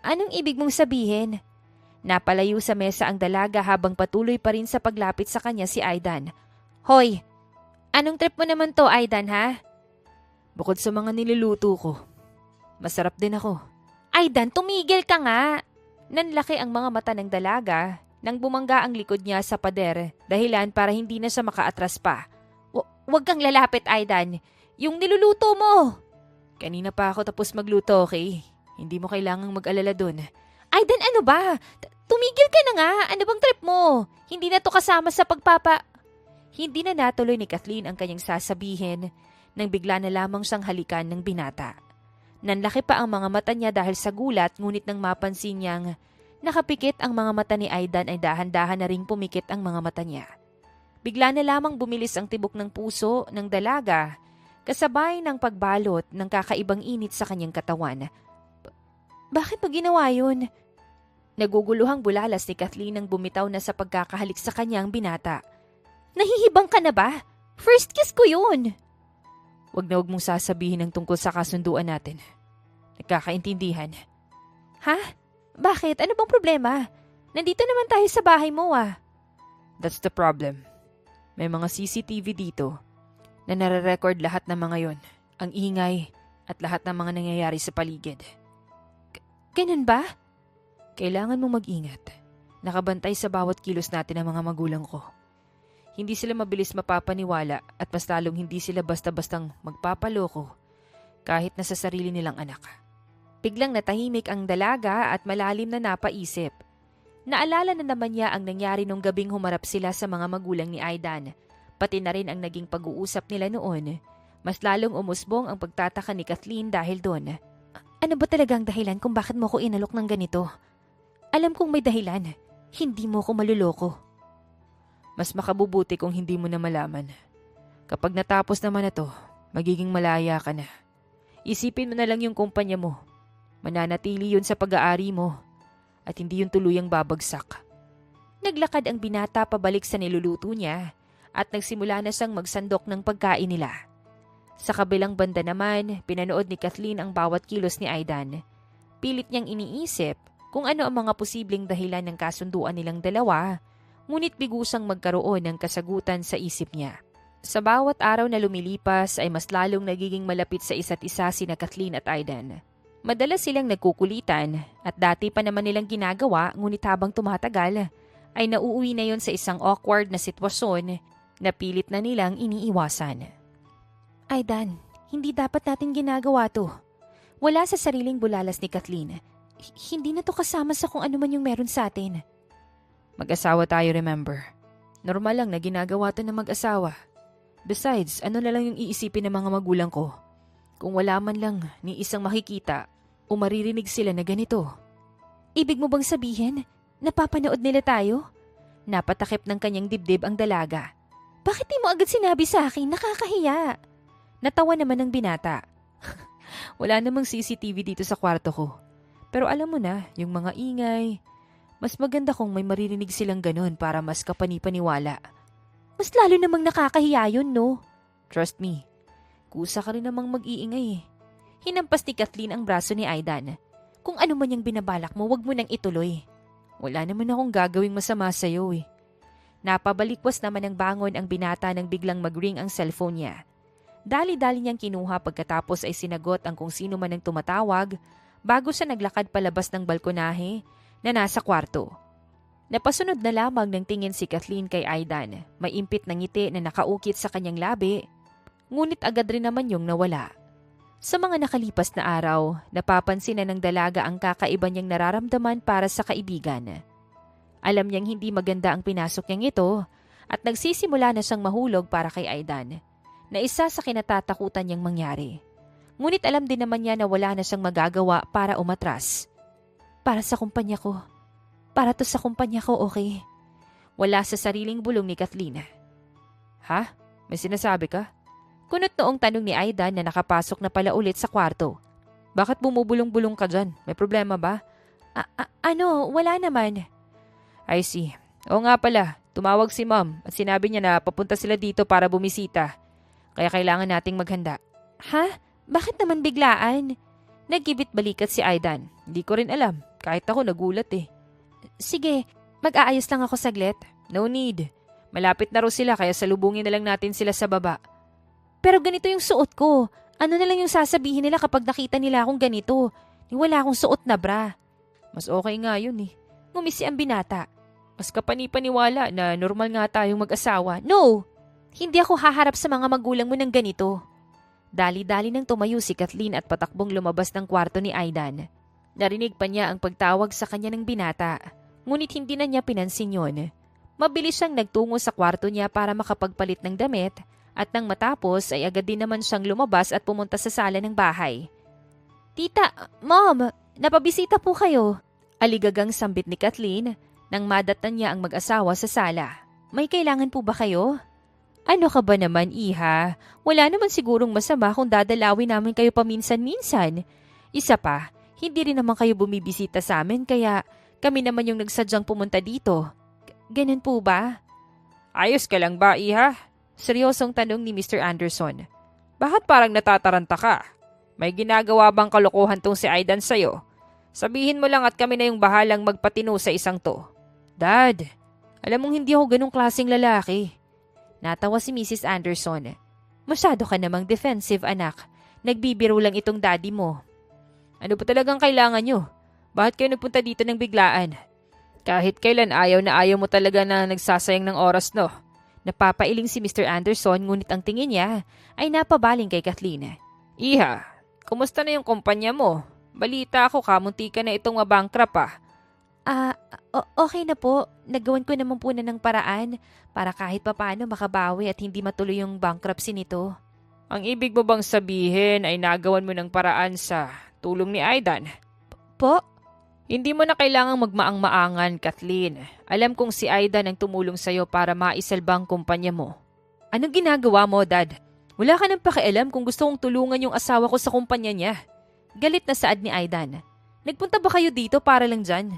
Anong ibig mong sabihin? Napalayo sa mesa ang dalaga habang patuloy pa rin sa paglapit sa kanya si Aidan. Hoy! Anong trip mo naman to, Aidan, ha? Bukod sa mga niluluto ko, masarap din ako. Aidan, tumigil ka nga! Nanlaki ang mga mata ng dalaga nang bumangga ang likod niya sa pader, dahilan para hindi na siya makaatras pa. Huwag kang lalapit, Aidan. Yung niluluto mo! Kanina pa ako tapos magluto, okay? Hindi mo kailangang mag-alala dun. Aidan, ano ba? Tumigil ka na nga! Ano bang trip mo? Hindi na to kasama sa Hindi na natuloy ni Kathleen ang kanyang sasabihin nang bigla na lamang siyang halikan ng binata. Nanlaki pa ang mga mata niya dahil sa gulat ngunit nang mapansin niyang nakapikit ang mga mata ni Aidan ay dahan-dahan na ring pumikit ang mga mata niya. Bigla na lamang bumilis ang tibok ng puso ng dalaga kasabay ng pagbalot ng kakaibang init sa kanyang katawan. Bakit mo ginawa yun? Naguguluhang bulalas ni Kathleen nang bumitaw na sa pagkakahalik sa kanyang binata. Nahihibang ka na ba? First kiss ko yun! Huwag na huwag mong sasabihin ang tungkol sa kasunduan natin. Nagkakaintindihan. Ha? Bakit? Ano bang problema? Nandito naman tayo sa bahay mo ah. That's the problem. May mga CCTV dito na nare-record lahat ng mga yon. Ang ingay at lahat ng mga nangyayari sa paligid. Ganun ba? Kailangan mong mag-ingat. Nakabantay sa bawat kilos natin ang mga magulang ko. Hindi sila mabilis mapapaniwala at mas lalong hindi sila basta-bastang magpapaloko kahit na sa sarili nilang anak. Biglang natahimik ang dalaga at malalim na napaisip. Naalala na naman niya ang nangyari nung gabing humarap sila sa mga magulang ni Aidan, pati na rin ang naging pag-uusap nila noon. Mas lalong umusbong ang pagtataka ni Kathleen dahil doon. Ano ba talaga ang dahilan kung bakit mo ko inalok ng ganito? Alam kong may dahilan. Hindi mo ko maluloko. Mas makabubuti kung hindi mo na malaman. Kapag natapos naman na to, magiging malaya ka na. Isipin mo na lang yung kumpanya mo. Mananatili yun sa pag-aari mo at hindi yung tuluyang babagsak. Naglakad ang binata pabalik sa niluluto niya at nagsimula na siyang magsandok ng pagkain nila. Sa kabilang banda naman, pinanood ni Kathleen ang bawat kilos ni Aidan. Pilit niyang iniisip kung ano ang mga posibleng dahilan ng kasunduan nilang dalawa, ngunit bigusang magkaroon ng kasagutan sa isip niya. Sa bawat araw na lumilipas ay mas lalong nagiging malapit sa isa't isa sina Kathleen at Aidan. Madalas silang nagkukulitan at dati pa naman nilang ginagawa, ngunit habang tumatagal ay nauuwi na yon sa isang awkward na sitwasyon na pilit na nilang iniiwasan. Aidan, hindi dapat natin ginagawa to. Wala sa sariling bulalas ni Kathleen. Hindi na to kasama sa kung ano man yung meron sa atin. Mag-asawa tayo, remember. Normal lang na ginagawa to ng mag-asawa. Besides, ano na lang yung iisipin ng mga magulang ko? Kung wala man lang ni isang makikita o maririnig sila na ganito. Ibig mo bang sabihin, napapanood nila tayo? Napatakip ng kanyang dibdib ang dalaga. Bakit di mo agad sinabi sa akin? Nakakahiya. Natawa naman ng binata. Wala namang CCTV dito sa kwarto ko. Pero alam mo na, yung mga ingay, mas maganda kung may maririnig silang ganun para mas kapani-paniwala. Mas lalo namang nakakahiya yun, no? Trust me, kusa ka rin namang mag-iingay. Hinampas ni Kathleen ang braso ni Aidan. Kung ano man yung binabalak mo, wag mo nang ituloy. Wala naman akong gagawing masama sa'yo eh. Napabalikwas naman ng bangon ang binata nang biglang mag-ring ang cellphone niya. Dali-dali niyang kinuha pagkatapos ay sinagot ang kung sino man ang tumatawag bago siya naglakad palabas ng balkonahe na nasa kwarto. Napasunod na lamang ng tingin si Kathleen kay Aidan. May impit na ngiti na nakaukit sa kanyang labi, ngunit agad rin naman yung nawala. Sa mga nakalipas na araw, napapansin na ng dalaga ang kakaiba niyang nararamdaman para sa kaibigan. Alam niyang hindi maganda ang pinasok niyang ito at nagsisimula na siyang mahulog para kay Aidan, na isa sa kinatatakutan niyang mangyari. Ngunit alam din naman niya na wala na siyang magagawa para umatras. Para sa kumpanya ko. Para to sa kumpanya ko, okay? Wala sa sariling bulong ni Kathleen. Ha? May sinasabi ka? Kunot noong tanong ni Aidan na nakapasok na pala ulit sa kwarto. Bakit bumubulong-bulong ka dyan? May problema ba? Wala naman. I see. Oo nga pala, tumawag si Mom at sinabi niya na papunta sila dito para bumisita. Kaya kailangan nating maghanda. Ha? Bakit naman biglaan? Nagkibit balikat si Aidan. Hindi ko rin alam. Kahit ako nagulat eh. Sige, mag-aayos lang ako saglit. No need. Malapit na raw sila kaya salubungin na lang natin sila sa baba. Pero ganito yung suot ko. Ano na lang yung sasabihin nila kapag nakita nila akong ganito? Wala akong suot na bra. Mas okay nga yun eh. Ngumisi ang binata. Mas kapani-paniwala na normal nga tayong mag-asawa. No! Hindi ako haharap sa mga magulang mo ng ganito. Dali-dali nang tumayo si Kathleen at patakbong lumabas ng kwarto ni Aidan. Narinig pa niya ang pagtawag sa kanya ng binata, ngunit hindi na niya pinansin yon. Mabilis siyang nagtungo sa kwarto niya para makapagpalit ng damit at nang matapos ay agad din naman siyang lumabas at pumunta sa sala ng bahay. Tita, Mom, napabisita po kayo. Aligagang sambit ni Kathleen nang madatnan niya ang mag-asawa sa sala. May kailangan po ba kayo? Ano ka ba naman, Iha? Wala naman sigurong masama kung dadalawin namin kayo paminsan-minsan. Isa pa, hindi rin naman kayo bumibisita sa amin kaya kami naman yung nagsadyang pumunta dito. Ganun po ba? Ayos ka lang ba, Iha? Seryosong tanong ni Mr. Anderson. Bakit parang natataranta ka? May ginagawa bang kalokohan tong si Aidan sa'yo? Sabihin mo lang at kami na yung bahalang magpatino sa isang to. Dad, alam mong hindi ako ganung klaseng lalaki. Natawa si Mrs. Anderson. Masyado ka namang defensive, anak. Nagbibiro lang itong daddy mo. Ano ba talagang kailangan nyo? Bakit kayo nagpunta dito ng biglaan? Kahit kailan ayaw na ayaw mo talaga na nagsasayang ng oras, no? Napapailing si Mr. Anderson ngunit ang tingin niya ay napabaling kay Kathleen. Iha, kumusta na yung kumpanya mo? Balita ako kamunti ka na itong mabankrupt ah. Okay na po. Nagawan ko naman po na ng paraan para kahit papaano makabawi at hindi matuloy yung bankruptcy nito. Ang ibig mo bang sabihin ay nagawan mo ng paraan sa tulong ni Aidan? Po? Hindi mo na kailangang magmaang-maangan, Kathleen. Alam kong si Aidan ang tumulong sa'yo para maisalbang kumpanya mo. Anong ginagawa mo, Dad? Wala ka nang pakialam kung gusto kong tulungan yung asawa ko sa kumpanya niya. Galit na saad ni Aidan. Nagpunta ba kayo dito para lang dyan?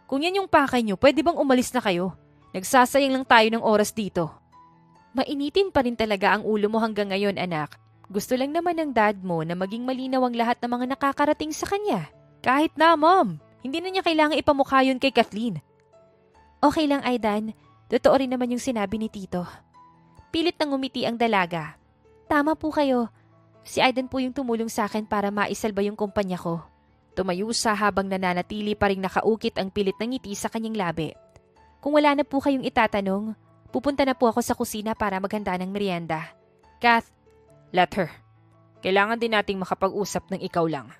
Kung yan yung pakay nyo, pwede bang umalis na kayo? Nagsasayang lang tayo ng oras dito. Mainitin pa rin talaga ang ulo mo hanggang ngayon, anak. Gusto lang naman ng dad mo na maging malinaw ang lahat ng mga nakakarating sa kanya. Kahit na, Mom. Hindi na niya kailangan ipamukha yun kay Kathleen. Okay lang, Aidan. Totoo rin naman yung sinabi ni Tito. Pilit nang ngumiti ang dalaga. Tama po kayo. Si Aidan po yung tumulong sa akin para maisalba yung kumpanya ko. Tumayo siya habang nananatili pa ring nakaukit ang pilit ng ngiti sa kanyang labi. Kung wala na po kayong itatanong, pupunta na po ako sa kusina para maghanda ng merienda. Kath, let her. Kailangan din nating makapag-usap ng ikaw lang.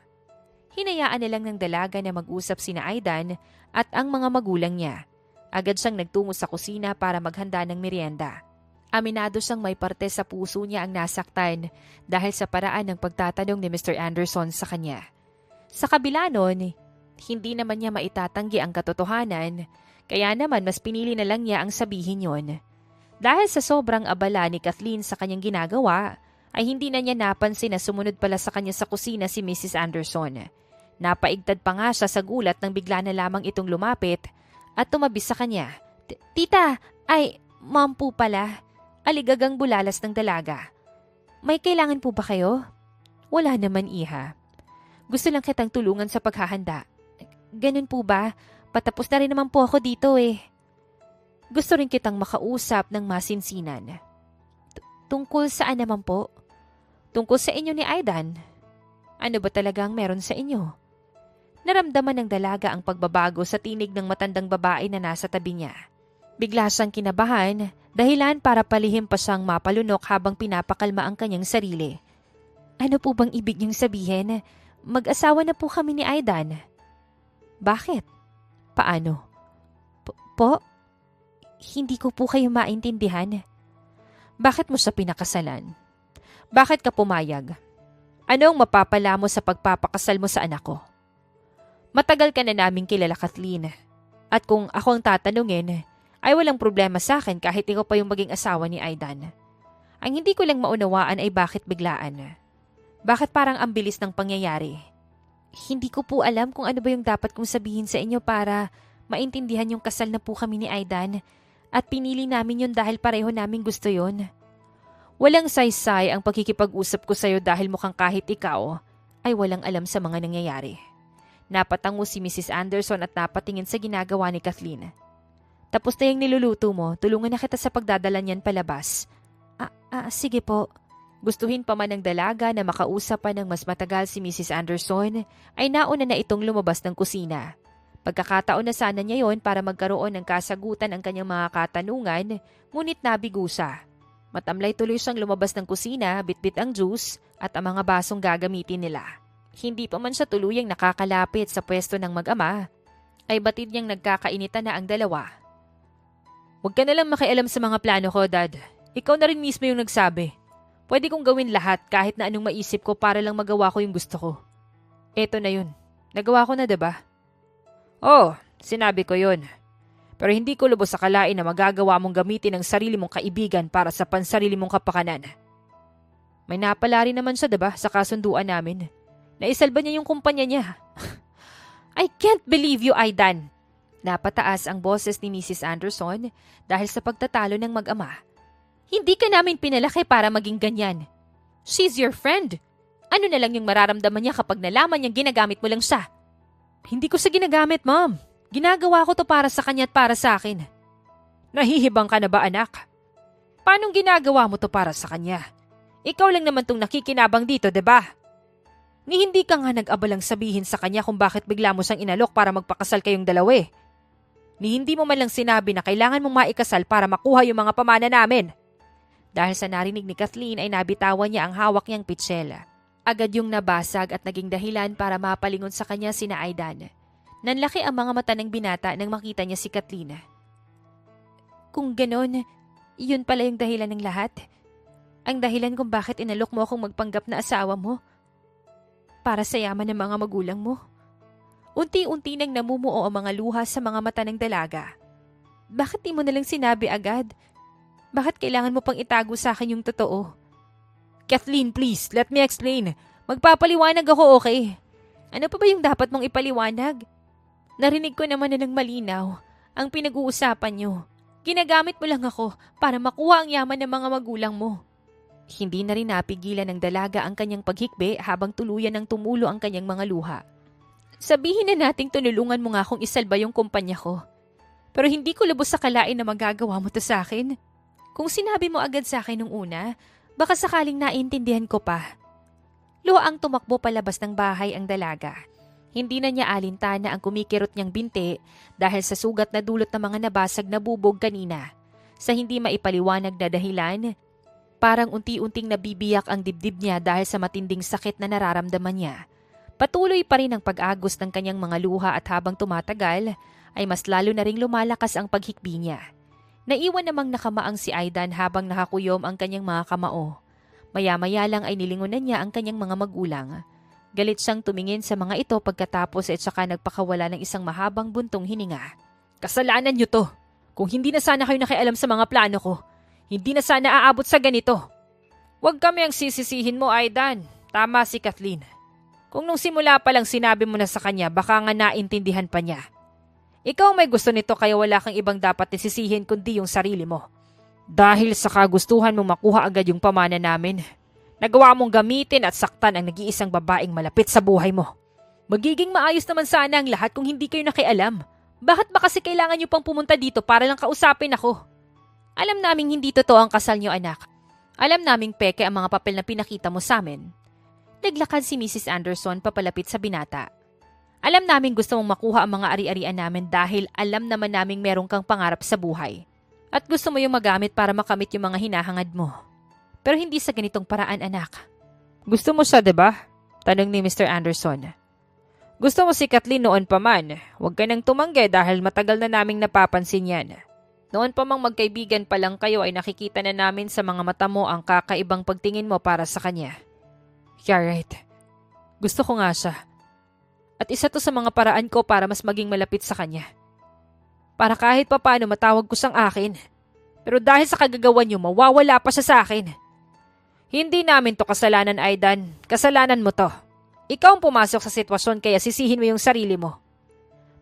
Hinayaan na lang ng dalaga na mag-usap sina Aidan at ang mga magulang niya. Agad siyang nagtungo sa kusina para maghanda ng merienda. Aminado siyang may parte sa puso niya ang nasaktan dahil sa paraan ng pagtatanong ni Mr. Anderson sa kanya. Sa kabila nun, hindi naman niya maitatanggi ang katotohanan, kaya naman mas pinili na lang niya ang sabihin yon. Dahil sa sobrang abala ni Kathleen sa kanyang ginagawa, ay hindi na niya napansin na sumunod pala sa kanya sa kusina si Mrs. Anderson. Napaigtad pa nga siya sa gulat nang bigla na lamang itong lumapit at tumabi sa kanya. Tita, ay, ma'am po pala. Aligagang bulalas ng dalaga. May kailangan po ba kayo? Wala naman, iha. Gusto lang kitang tulungan sa paghahanda. Ganun po ba? Patapos na rin naman po ako dito eh. Gusto rin kitang makausap ng masinsinan. Tungkol saan naman po? Tungkol sa inyo ni Aidan. Ano ba talagang meron sa inyo? Naramdaman ng dalaga ang pagbabago sa tinig ng matandang babae na nasa tabi niya. Bigla siyang kinabahan, dahilan para palihim pa siyang mapalunok habang pinapakalma ang kanyang sarili. Ano po bang ibig niyong sabihin? Mag-asawa na po kami ni Aidan. Bakit? Paano? Po? Hindi ko po kayo maintindihan. Bakit mo siya pinakasalan? Bakit ka pumayag? Anong mapapala mo sa pagpapakasal mo sa anak ko? Matagal ka na naming kilala, Kathleen. At kung ako ang tatanungin, ay walang problema sa akin kahit ikaw pa yung maging asawa ni Aidan. Ang hindi ko lang maunawaan ay bakit biglaan. Bakit parang ang bilis ng pangyayari? Hindi ko po alam kung ano ba yung dapat kong sabihin sa inyo para maintindihan yung kasal na po kami ni Aidan at pinili namin yun dahil pareho naming gusto yun. Walang saysay ang pagkikipag-usap ko sa'yo dahil mukhang kahit ikaw ay walang alam sa mga nangyayari. Napatango si Mrs. Anderson at napatingin sa ginagawa ni Kathleen. Tapos na yung niluluto mo, tulungan na kita sa pagdadala niyan palabas. Sige po. Gustuhin pa man ng dalaga na makausap pa ng mas matagal si Mrs. Anderson, ay nauna na itong lumabas ng kusina. Pagkakataon na sana niya yon para magkaroon ng kasagutan ang kanyang mga katanungan, ngunit nabigo siya. Matamlay tuloy siyang lumabas ng kusina, bitbit ang juice at ang mga basong gagamitin nila. Hindi pa man siya tuluyang nakakalapit sa pwesto ng mag-ama, ay batid niyang nagkakainitan na ang dalawa. Huwag ka nalang makialam sa mga plano ko, Dad. Ikaw na rin mismo yung nagsabi. Pwede kong gawin lahat kahit na anong maisip ko para lang magawa ko yung gusto ko. Eto na yun. Nagawa ko na, diba? Oh, sinabi ko yun. Pero hindi ko lubos akalain na magagawa mong gamitin ang sarili mong kaibigan para sa pansarili mong kapakanan. May napala rin naman siya, diba, sa kasunduan namin. Naisalba niya yung kumpanya niya. I can't believe you, Aidan. Napataas ang boses ni Mrs. Anderson dahil sa pagtatalo ng mag-ama. Hindi ka namin pinalaki para maging ganyan. She's your friend. Ano na lang yung mararamdaman niya kapag nalaman niyang ginagamit mo lang siya? Hindi ko siya ginagamit, Mom. Ginagawa ko to para sa kanya at para sa akin. Nahihibang ka na ba, anak? Paanong ginagawa mo to para sa kanya? Ikaw lang naman tong nakikinabang dito, diba? Ni hindi ka nga nag-abalang sabihin sa kanya kung bakit bigla mo siyang inalok para magpakasal kayong dalawa eh. Ni hindi mo man lang sinabi na kailangan mong maikasal para makuha yung mga pamana namin. Dahil sa narinig ni Kathleen ay nabitawan niya ang hawak niyang pitsela. Agad yung nabasag at naging dahilan para mapalingon sa kanya sina Aidan. Nanlaki ang mga mata ng binata nang makita niya si Kathleen. Kung ganon, yun pala yung dahilan ng lahat. Ang dahilan kung bakit inalok mo akong magpanggap na asawa mo. Para sa yaman ng mga magulang mo. Unti-unti nang namumuo ang mga luha sa mga mata ng dalaga. Bakit di mo nalang sinabi agad? Bakit kailangan mo pang itago sa akin yung totoo? Kathleen, please, let me explain. Magpapaliwanag ako, okay? Ano pa ba yung dapat mong ipaliwanag? Narinig ko naman na ng malinaw ang pinag-uusapan nyo. Ginagamit mo lang ako para makuha ang yaman ng mga magulang mo. Hindi na rin napigilan ng dalaga ang kanyang paghikbi habang tuluyan ng tumulo ang kanyang mga luha. Sabihin na nating tunulungan mo nga akong isalba yung kumpanya ko. Pero hindi ko lubos sa kalain na magagawa mo to sa akin. Kung sinabi mo agad sa akin nung una, baka sakaling naintindihan ko pa. Luhaang tumakbo palabas ng bahay ang dalaga. Hindi na niya alintana ang kumikirot niyang binti dahil sa sugat na dulot ng mga nabasag na bubog kanina. Sa hindi maipaliwanag na dahilan, parang unti-unting nabibiyak ang dibdib niya dahil sa matinding sakit na nararamdaman niya. Patuloy pa rin ang pag-agos ng kanyang mga luha at habang tumatagal, ay mas lalo na ring lumalakas ang paghikbi niya. Naiwan namang nakamaang si Aidan habang nakakuyom ang kanyang mga kamao. Maya-maya lang ay nilingunan niya ang kanyang mga magulang. Galit siyang tumingin sa mga ito pagkatapos at saka nagpakawala ng isang mahabang buntong hininga. Kasalanan niyo to! Kung hindi na sana kayo nakialam sa mga plano ko, hindi na sana aabot sa ganito. Huwag kami ang sisisihin mo, Aidan. Tama si Kathleen. Kung nung simula pa lang sinabi mo na sa kanya, baka nga naintindihan pa niya. Ikaw may gusto nito kaya wala kang ibang dapat isisihin kundi yung sarili mo. Dahil sa kagustuhan mong makuha agad yung pamana namin, nagawa mong gamitin at saktan ang nag-iisang babaeng malapit sa buhay mo. Magiging maayos naman sana ang lahat kung hindi kayo nakialam. Bakit ba kasi kailangan niyo pang pumunta dito para lang kausapin ako? Alam naming hindi totoo ang kasal niyo, anak. Alam naming peke ang mga papel na pinakita mo sa amin. Naglakad si Mrs. Anderson papalapit sa binata. Alam namin gusto mong makuha ang mga ari-arian namin dahil alam naman naming meron kang pangarap sa buhay. At gusto mo yung magamit para makamit yung mga hinahangad mo. Pero hindi sa ganitong paraan, anak. Gusto mo siya, diba? Tanong ni Mr. Anderson. Gusto mo si Kathleen noon pa man. Huwag ka nang tumanggi dahil matagal na naming napapansin yan. Noon pa mang magkaibigan pa lang kayo ay nakikita na namin sa mga mata mo ang kakaibang pagtingin mo para sa kanya. You're right. Gusto ko nga siya. At isa to sa mga paraan ko para mas maging malapit sa kanya. Para kahit pa paano matawag ko siyang akin. Pero dahil sa kagagawa niyo, mawawala pa siya sa akin. Hindi namin to kasalanan, Aidan. Kasalanan mo to. Ikaw ang pumasok sa sitwasyon kaya sisihin mo yung sarili mo.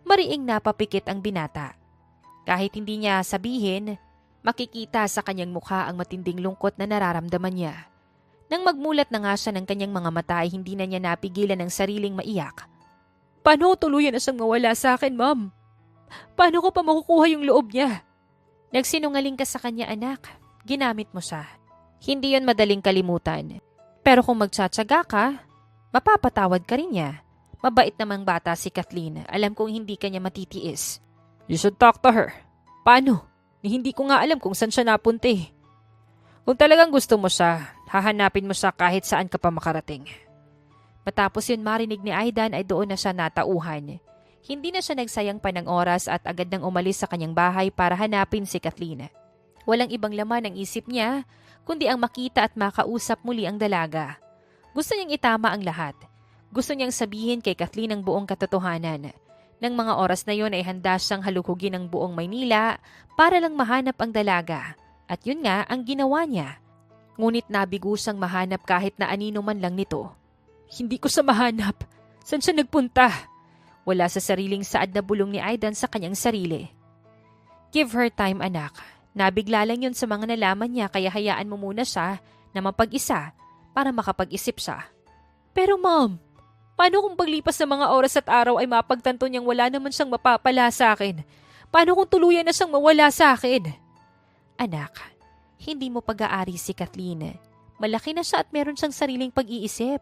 Mariing napapikit ang binata. Kahit hindi niya sabihin, makikita sa kanyang mukha ang matinding lungkot na nararamdaman niya. Nang magmulat na nga siya ng kanyang mga mata ay hindi na niya napigilan ang sariling maiyak. Paano tuluyan na siyang mawala sa akin, Ma'am? Paano ko pa makukuha yung loob niya? Nagsinungaling ka sa kanya, anak. Ginamit mo siya. Hindi yon madaling kalimutan. Pero kung magtsatsaga ka, mapapatawad ka rin niya. Mabait namang bata si Kathleen. Alam kong hindi ka niya matitiis. You should talk to her. Paano? Hindi ko nga alam kung saan siya napunta eh. Kung talagang gusto mo siya, hahanapin mo siya kahit saan ka pa makarating. Matapos yun marinig ni Aidan ay doon na siya natauhan. Hindi na siya nagsayang pa ng oras at agad nang umalis sa kanyang bahay para hanapin si Kathleen. Walang ibang laman ang isip niya, kundi ang makita at makausap muli ang dalaga. Gusto niyang itama ang lahat. Gusto niyang sabihin kay Kathleen ang buong katotohanan. Nang mga oras na yon ay handa siyang halukugin ang buong Maynila para lang mahanap ang dalaga. At yun nga ang ginawa niya. Ngunit nabigo siyang mahanap kahit na anino man lang nito. Hindi ko siya mahanap. Saan siya nagpunta? Wala sa sariling saad na bulong ni Aidan sa kanyang sarili. Give her time, anak. Nabigla lang yun sa mga nalaman niya kaya hayaan mo muna siya na mapag-isa para makapag-isip siya. Pero ma'am, paano kung paglipas ng mga oras at araw ay mapagtanto niyang wala naman siyang mapapala sa akin? Paano kung tuluyan na siyang mawala sa akin? Anak, hindi mo pag-aari si Kathleen. Malaki na siya at meron siyang sariling pag-iisip.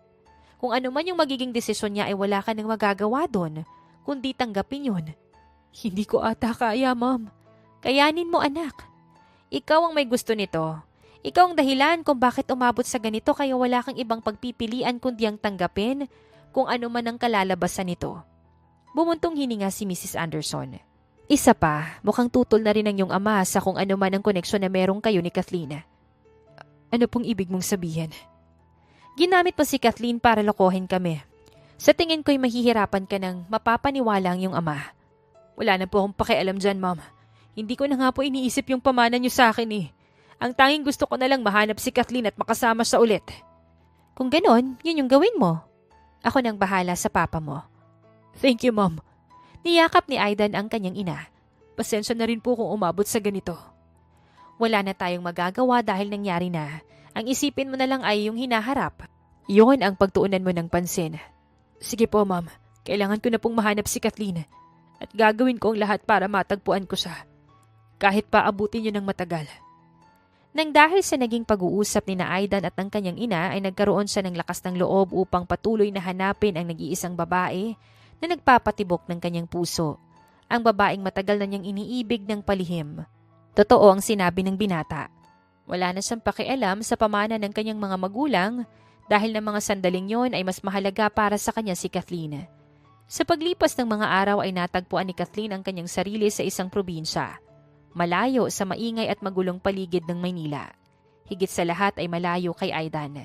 Kung ano man yung magiging desisyon niya ay wala ka nang magagawa doon, kundi tanggapin yun. Hindi ko ata kaya, ma'am. Kayanin mo, anak. Ikaw ang may gusto nito. Ikaw ang dahilan kung bakit umabot sa ganito kaya wala kang ibang pagpipilian kundi ang tanggapin kung ano man ang kalalabasan nito. Bumuntong hininga si Mrs. Anderson. Isa pa, mukhang tutol na rin ang iyong ama sa kung ano man ang koneksyon na merong kayo ni Kathleen. Ano pong ibig mong sabihin? Ginamit mo si Kathleen para lokohin kami. Sa tingin ko'y mahihirapan ka ng mapapaniwala ang iyong ama. Wala na po akong pakialam dyan, ma'am. Hindi ko na nga po iniisip yung pamana niyo sa akin eh. Ang tanging gusto ko na lang mahanap si Kathleen at makasama siya ulit. Kung ganon, yun yung gawin mo. Ako nang bahala sa papa mo. Thank you, ma'am. Niyakap ni Aidan ang kanyang ina. Pasensya na rin po kung umabot sa ganito. Wala na tayong magagawa dahil nangyari na. Ang isipin mo na lang ay yung hinaharap. Yun ang pagtuunan mo ng pansin. Sige po, ma'am. Kailangan ko na pong mahanap si Kathleen at gagawin ko ang lahat para matagpuan ko siya. Kahit pa abutin niyo ng matagal. Nang dahil sa naging pag-uusap ni na Aidan at ng kanyang ina ay nagkaroon siya ng lakas ng loob upang patuloy na hanapin ang nag-iisang babae na nagpapatibok ng kanyang puso. Ang babaeng matagal na niyang iniibig ng palihim. Totoo ang sinabi ng binata. Wala na siyang pakialam sa pamana ng kanyang mga magulang dahil ng mga sandaling yon ay mas mahalaga para sa kanya si Kathleen. Sa paglipas ng mga araw ay natagpuan ni Kathleen ang kanyang sarili sa isang probinsya. Malayo sa maingay at magulong paligid ng Maynila. Higit sa lahat ay malayo kay Aidan.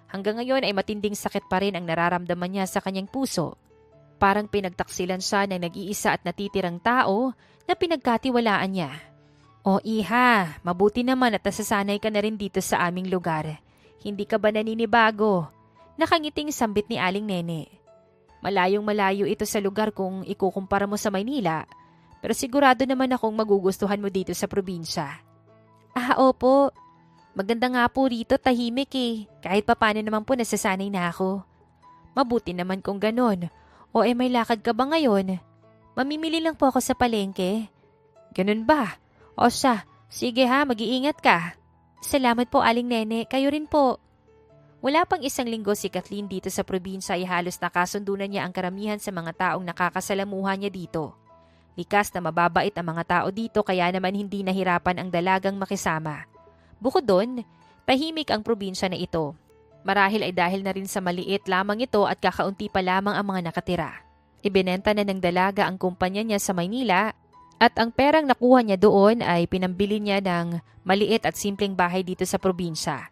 Hanggang ngayon ay matinding sakit pa rin ang nararamdaman niya sa kanyang puso. Parang pinagtaksilan siya ng nag-iisa at natitirang tao na pinagkatiwalaan niya. O iha, mabuti naman at nasasanay ka na rin dito sa aming lugar. Hindi ka ba naninibago? Nakangiting sambit ni Aling Nene. Malayong malayo ito sa lugar kung ikukumpara mo sa Maynila. Pero sigurado naman akong magugustuhan mo dito sa probinsya. Opo. Maganda nga po rito, tahimik eh. Kahit papano naman po nasasanay na ako. Mabuti naman kung ganon. O may lakad ka ba ngayon? Mamimili lang po ako sa palengke. Ganun ba? O siya, sige ha, mag-iingat ka. Salamat po Aling Nene, kayo rin po. Wala pang isang linggo si Kathleen dito sa probinsya ay halos nakasundo na niya ang karamihan sa mga taong nakakasalamuha niya dito. Likas na mababait ang mga tao dito kaya naman hindi nahirapan ang dalagang makisama. Bukod doon, tahimik ang probinsya na ito. Marahil ay dahil na rin sa maliit lamang ito at kakaunti pa lamang ang mga nakatira. Ibinenta na ng dalaga ang kumpanya niya sa Maynila at ang perang nakuha niya doon ay pinambili niya ng maliit at simpleng bahay dito sa probinsya.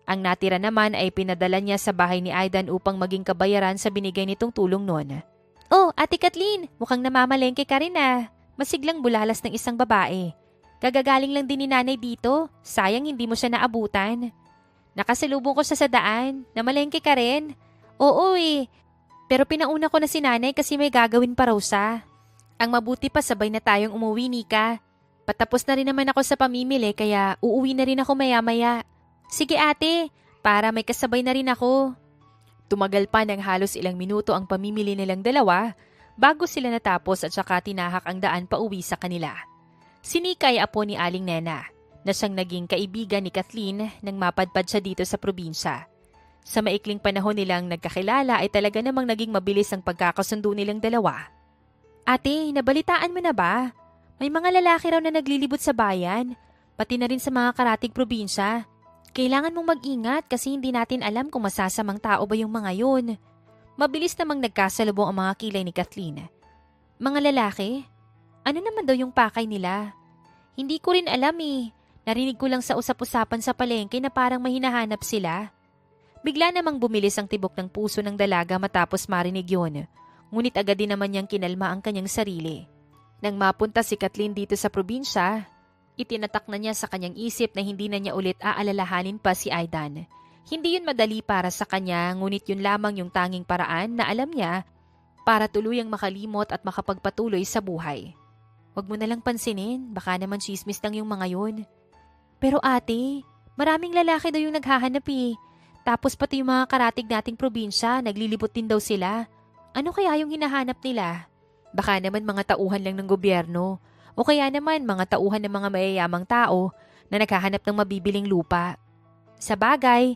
Ang natira naman ay pinadala niya sa bahay ni Aidan upang maging kabayaran sa binigay nitong tulong noon. Oh, Ate Kathleen, mukhang namamalengke ka rin ah. Masiglang bulalas ng isang babae. Gagagaling lang din ni nanay dito. Sayang hindi mo siya naabutan. Nakasalubong ko siya sa daan. Namalengke ka rin? Oo eh. Pero pinauna ko na si nanay kasi may gagawin pa raw siya. Ang mabuti pa sabay na tayong umuwi, Nika. Patapos na rin naman ako sa pamimili kaya uuwi na rin ako maya-maya. Sige ate, para may kasabay na rin ako. Tumagal pa ng halos ilang minuto ang pamimili nilang dalawa bago sila natapos at saka tinahak ang daan pa uwi sa kanila. Si Nika ay apo ni Aling Nena na siyang naging kaibigan ni Kathleen nang mapadpad siya dito sa probinsya. Sa maikling panahon nilang nagkakilala ay talaga namang naging mabilis ang pagkakasundo nilang dalawa. Ate, nabalitaan mo na ba? May mga lalaki raw na naglilibot sa bayan, pati na rin sa mga karatig probinsya. Kailangan mong mag-ingat kasi hindi natin alam kung masasamang tao ba yung mga yun. Mabilis namang nagkasalubong ang mga kilay ni Kathleen. Mga lalaki? Ano naman daw yung pakay nila? Hindi ko rin alam eh. Narinig ko lang sa usap-usapan sa palengke na parang may hinahanap sila. Bigla namang bumilis ang tibok ng puso ng dalaga matapos marinig yun. Ngunit agad din naman niyang kinalma ang kanyang sarili. Nang mapunta si Kathleen dito sa probinsya, itinatak na niya sa kanyang isip na hindi na niya ulit aalalahanin pa si Aidan. Hindi yun madali para sa kanya, ngunit yun lamang yung tanging paraan na alam niya para tuluyang makalimot at makapagpatuloy sa buhay. Huwag mo nalang pansinin, baka naman chismis lang yung mga yun. Pero ate, maraming lalaki daw yung naghahanap eh. Tapos pati yung mga karatig nating probinsya, naglilibot din daw sila. Ano kaya yung hinahanap nila? Baka naman mga tauhan lang ng gobyerno. O kaya naman mga tauhan ng mga mayayamang tao na naghahanap ng mabibiling lupa. Sa bagay,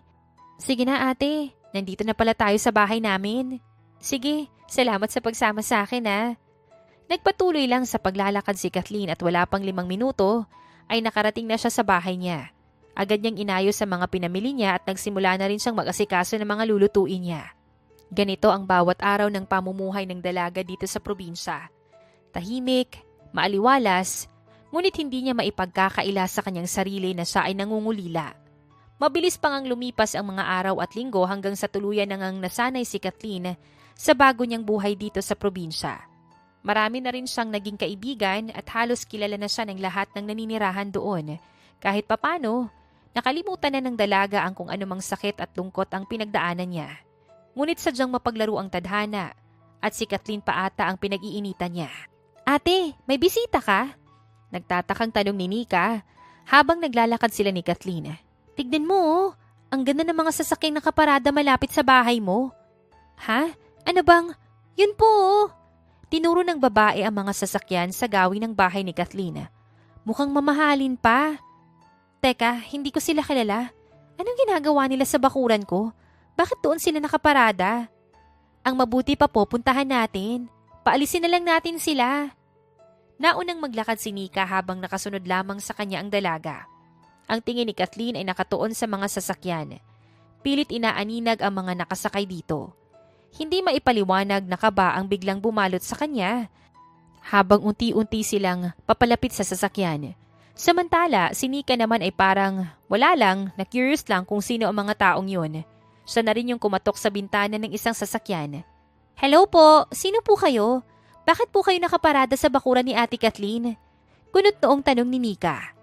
sige na ate, nandito na pala tayo sa bahay namin. Sige, salamat sa pagsama sa akin ha. Nagpatuloy lang sa paglalakad si Kathleen at wala pang 5 minuto ay nakarating na siya sa bahay niya. Agad niyang inayos sa mga pinamili niya at nagsimula na rin siyang mag-asikaso ng mga lulutuin niya. Ganito ang bawat araw ng pamumuhay ng dalaga dito sa probinsya. Tahimik, maaliwalas, ngunit hindi niya maipagkakaila sa kanyang sarili na siya ay nangungulila. Mabilis pang ang lumipas ang mga araw at linggo hanggang sa tuluyan nang nasanay si Kathleen sa bago niyang buhay dito sa probinsya. Marami na rin siyang naging kaibigan at halos kilala na siya ng lahat ng naninirahan doon. Kahit papano, nakalimutan na ng dalaga ang kung anumang sakit at lungkot ang pinagdaanan niya. Ngunit sadyang mapaglaro ang tadhana at si Kathleen pa ata ang pinag-iinitan niya. Ate, may bisita ka? Nagtatakang tanong ni Nika habang naglalakad sila ni Kathleen. Tignan mo oh, ang ganda ng mga sasakyang nakaparada malapit sa bahay mo. Ha? Ano bang? Yun po oh. Tinuro ng babae ang mga sasakyan sa gawin ng bahay ni Kathleen. Mukhang mamahalin pa. Teka, hindi ko sila kilala. Anong ginagawa nila sa bakuran ko? Bakit doon sila nakaparada? Ang mabuti pa po, puntahan natin. Paalisin na lang natin sila. Naunang maglakad si Nika habang nakasunod lamang sa kanya ang dalaga. Ang tingin ni Kathleen ay nakatuon sa mga sasakyan. Pilit inaaninag ang mga nakasakay dito. Hindi maipaliwanag na kaba ang biglang bumalot sa kanya habang unti-unti silang papalapit sa sasakyan. Samantala, si Nika naman ay parang wala lang, na curious lang kung sino ang mga taong yun. Siya na rin yung kumatok sa bintana ng isang sasakyan. Hello po, sino po kayo? Bakit po kayo nakaparada sa bakuran ni Ate Kathleen? Kunot noong tanong ni Nika.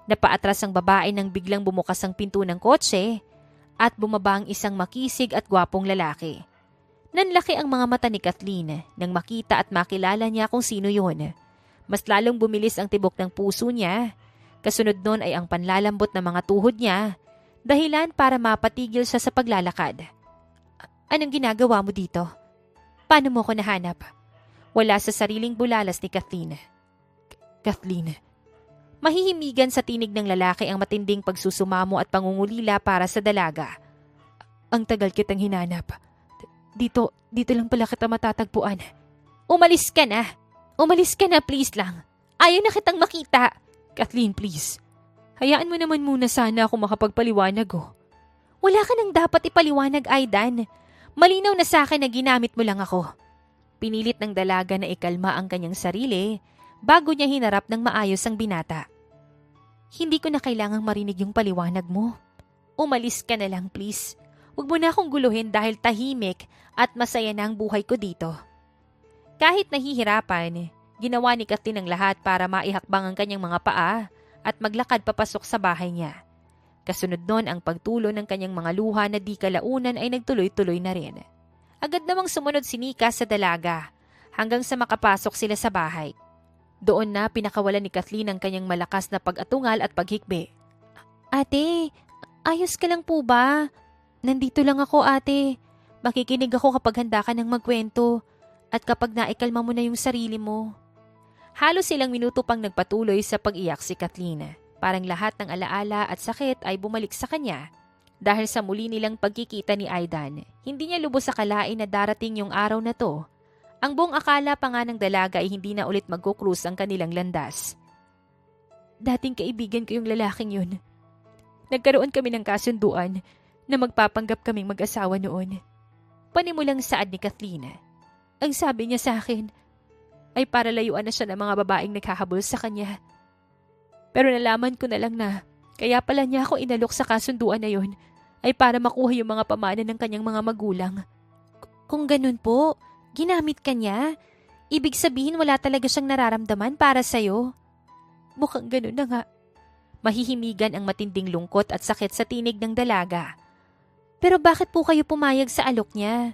Napaatras ang babae nang biglang bumukas ang pinto ng kotse at bumaba ang isang makisig at gwapong lalaki. Nanlaki ang mga mata ni Kathleen nang makita at makilala niya kung sino yun. Mas lalong bumilis ang tibok ng puso niya. Kasunod nun ay ang panlalambot na mga tuhod niya, dahilan para mapatigil siya sa paglalakad. Anong ginagawa mo dito? Paano mo ko nahanap? Wala sa sariling bulalas ni Kathleen. Kathleen. Mahihimigan sa tinig ng lalaki ang matinding pagsusumamo at pangungulila para sa dalaga. Ang tagal kitang hinanap. Dito lang pala kita matatagpuan. Umalis ka na. Umalis ka na, please lang. Ayaw na kitang makita. Kathleen, please. Hayaan mo naman muna sana ako makapagpaliwanag oh. Wala ka nang dapat ipaliwanag, Aidan. Malinaw na sa akin na ginamit mo lang ako. Pinilit ng dalaga na ikalma ang kanyang sarili bago niya hinarap ng maayos ang binata. Hindi ko na kailangang marinig yung paliwanag mo. Umalis ka na lang, please. Huwag mo na akong guluhin dahil tahimik at masaya na ang buhay ko dito. Kahit nahihirapan, ginawa ni Kathleen ang lahat para maihakbang ang kanyang mga paa at maglakad papasok sa bahay niya. Kasunod nun ang pagtulo ng kanyang mga luha na di kalaunan ay nagtuloy-tuloy na rin. Agad namang sumunod si Nika sa dalaga hanggang sa makapasok sila sa bahay. Doon na pinakawalan ni Kathleen ang kanyang malakas na pag-atungal at paghikbi. Ate, ayos ka lang po ba? Nandito lang ako, ate. Makikinig ako kapag handa ka ng magkwento at kapag naikalma mo na yung sarili mo. Halos ilang minuto pang nagpatuloy sa pag-iyak si Kathleen. Parang lahat ng alaala at sakit ay bumalik sa kanya dahil sa muli nilang pagkikita ni Aidan. Hindi niya lubos akalain na darating yung araw na to. Ang buong akala pa nga ng dalaga ay hindi na ulit magkukrus ang kanilang landas. Dating kaibigan ko yung lalaking yun. Nagkaroon kami ng kasunduan na magpapanggap kaming mag-asawa noon. Panimulang saad ni Kathleen. Ang sabi niya sa akin ay para layuan na siya ng mga babaeng naghahabol sa kanya. Pero nalaman ko na lang na kaya pala niya ako inalok sa kasunduan na yun ay para makuha yung mga pamana ng kanyang mga magulang. Kung ganun po, ginamit ka niya? Ibig sabihin wala talaga siyang nararamdaman para sa'yo? Mukhang ganun na nga. Mahihimigan ang matinding lungkot at sakit sa tinig ng dalaga. Pero bakit po kayo pumayag sa alok niya?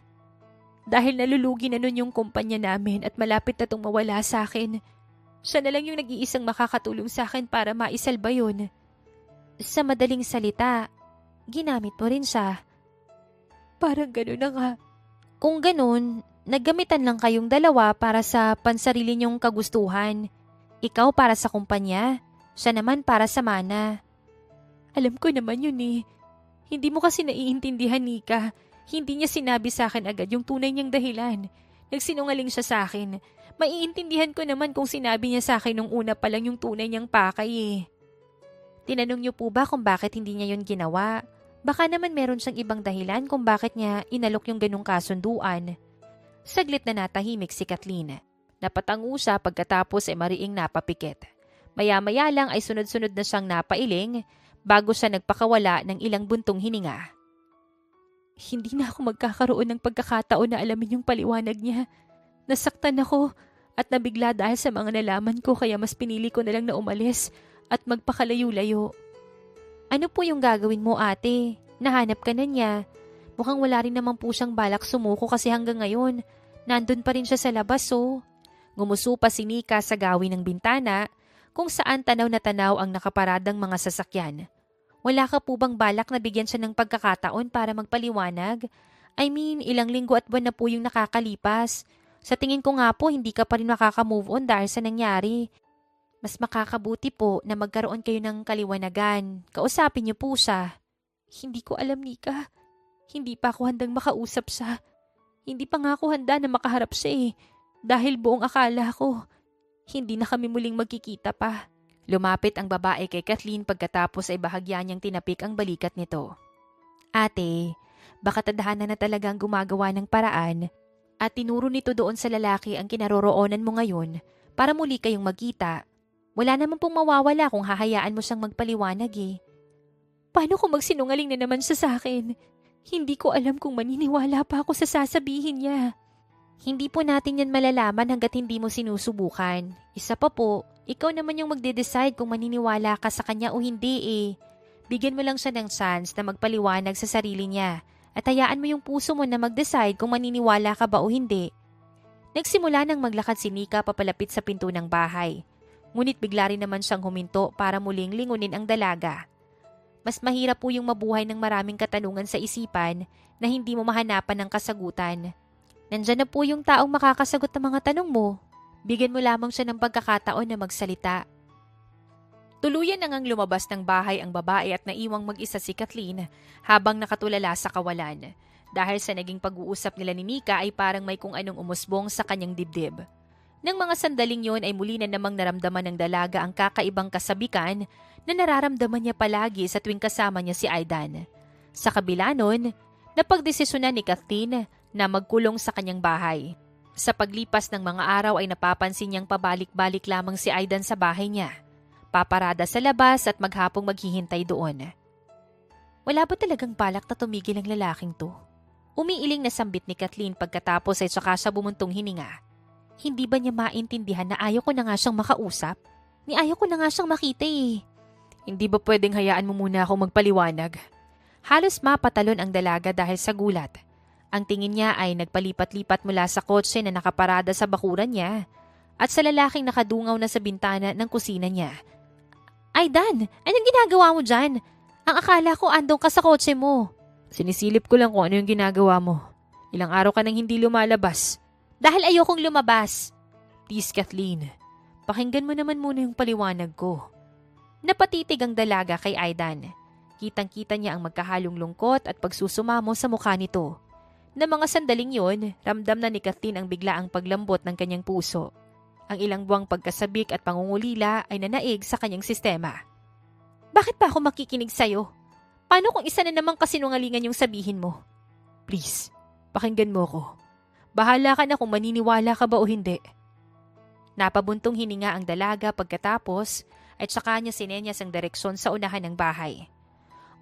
Dahil nalulugi na nun yung kumpanya namin at malapit na itong mawala sa akin. Siya na lang yung nag-iisang makakatulong sa akin para maisalba yun. Sa madaling salita, ginamit mo rin siya. Parang ganun na nga. Kung ganun, naggamitan lang kayong dalawa para sa pansarili niyong kagustuhan. Ikaw para sa kumpanya, siya naman para sa mana. Alam ko naman yun eh. Hindi mo kasi naiintindihan, Nika. Hindi niya sinabi sa akin agad yung tunay niyang dahilan. Nagsinungaling siya sa akin. Maiintindihan ko naman kung sinabi niya sa akin nung una pa lang yung tunay niyang pakay eh. Tinanong niyo po ba kung bakit hindi niya yun ginawa? Baka naman meron siyang ibang dahilan kung bakit niya inalok yung ganung kasunduan. Saglit na natahimik si Kathleen. Napatango siya pagkatapos ay mariing napapikit. Maya-maya lang ay sunod-sunod na siyang napailing bago siya nagpakawala ng ilang buntong hininga. Hindi na ako magkakaroon ng pagkakataon na alamin yung paliwanag niya. Nasaktan ako at nabigla dahil sa mga nalaman ko kaya mas pinili ko na lang na umalis at magpakalayo-layo. Ano po yung gagawin mo, ate? Nahanap ka na niya. Mukhang wala rin naman po siyang balak sumuko kasi hanggang ngayon, nandun pa rin siya sa labas oh. Ngumuso pa si Nika sa gawin ng bintana kung saan tanaw na tanaw ang nakaparadang mga sasakyan. Wala ka po bang balak na bigyan siya ng pagkakataon para magpaliwanag? I mean, ilang linggo at buwan na po yung nakakalipas. Sa tingin ko nga po, hindi ka pa rin makaka-move on dahil sa nangyari. Mas makakabuti po na magkaroon kayo ng kaliwanagan. Kausapin niyo po siya. Hindi ko alam, Nika. Hindi pa ako handang makausap siya. Hindi pa nga ako handa na makaharap siya eh. Dahil buong akala ko, hindi na kami muling magkikita pa. Lumapit ang babae kay Kathleen pagkatapos ay bahagya niyang tinapik ang balikat nito. Ate, baka tadhana na talagang gumagawa ng paraan at tinuro nito doon sa lalaki ang kinaroroonan mo ngayon para muli kayong magkita. Wala naman pong mawawala kung hahayaan mo siyang magpaliwanag eh. Paano kung magsinungaling na naman siya sa akin? Hindi ko alam kung maniniwala pa ako sa sasabihin niya. Hindi po natin yan malalaman hanggat hindi mo sinusubukan. Isa pa po, ikaw naman yung magde-decide kung maniniwala ka sa kanya o hindi eh. Bigyan mo lang siya ng chance na magpaliwanag sa sarili niya at hayaan mo yung puso mo na mag-decide kung maniniwala ka ba o hindi. Nagsimula nang maglakad si Nika papalapit sa pinto ng bahay. Ngunit bigla rin naman siyang huminto para muling lingunin ang dalaga. Mas mahirap po yung mabuhay ng maraming katanungan sa isipan na hindi mo mahanapan ng kasagutan. Nandyan na po yung taong makakasagot ng mga tanong mo. Bigyan mo lamang siya ng pagkakataon na magsalita. Tuluyan nang lumabas ng bahay ang babae at naiwang mag-isa si Kathleen habang nakatulala sa kawalan. Dahil sa naging pag-uusap nila ni Nika ay parang may kung anong umusbong sa kanyang dibdib. Nang mga sandaling yon ay muli na namang naramdaman ng dalaga ang kakaibang kasabikan na nararamdaman niya palagi sa tuwing kasama niya si Aidan. Sa kabila nun, napagdesisyonan ni Kathleen na magkulong sa kanyang bahay. Sa paglipas ng mga araw ay napapansin niyang pabalik-balik lamang si Aidan sa bahay niya. Paparada sa labas at maghapong maghihintay doon. Wala ba talagang balak na tumigil ang lalaking to? Umiiling na sambit ni Kathleen pagkatapos ay saka siya bumuntong hininga. Hindi ba niya maintindihan na ayaw ko na nga siyang makausap? Ni ayaw ko na nga siyang makita eh. Hindi ba pwedeng hayaan mo muna ako magpaliwanag? Halos mapatalon ang dalaga dahil sa gulat. Ang tingin niya ay nagpalipat-lipat mula sa kotse na nakaparada sa bakuran niya at sa lalaking nakadungaw na sa bintana ng kusina niya. Aidan, anong ginagawa mo dyan? Ang akala ko andong ka sa kotse mo. Sinisilip ko lang kung ano yung ginagawa mo. Ilang araw ka nang hindi lumalabas. Dahil ayokong lumabas. Please, Kathleen. Pakinggan mo naman muna yung paliwanag ko. Napatitig ang dalaga kay Aidan. Kitang-kita niya ang magkahalong lungkot at pagsusumamo sa mukha nito. Na mga sandaling yon, ramdam na ni Kathleen ang biglaang paglambot ng kanyang puso. Ang ilang buwang pagkasabik at pangungulila ay nanaig sa kanyang sistema. Bakit pa ako makikinig sa'yo? Paano kung isa na namang kasinungalingan yung sabihin mo? Please, pakinggan mo ko. Bahala ka na kung maniniwala ka ba o hindi. Napabuntong hininga ang dalaga pagkatapos at saka niya sinenyas ang direksyon sa unahan ng bahay.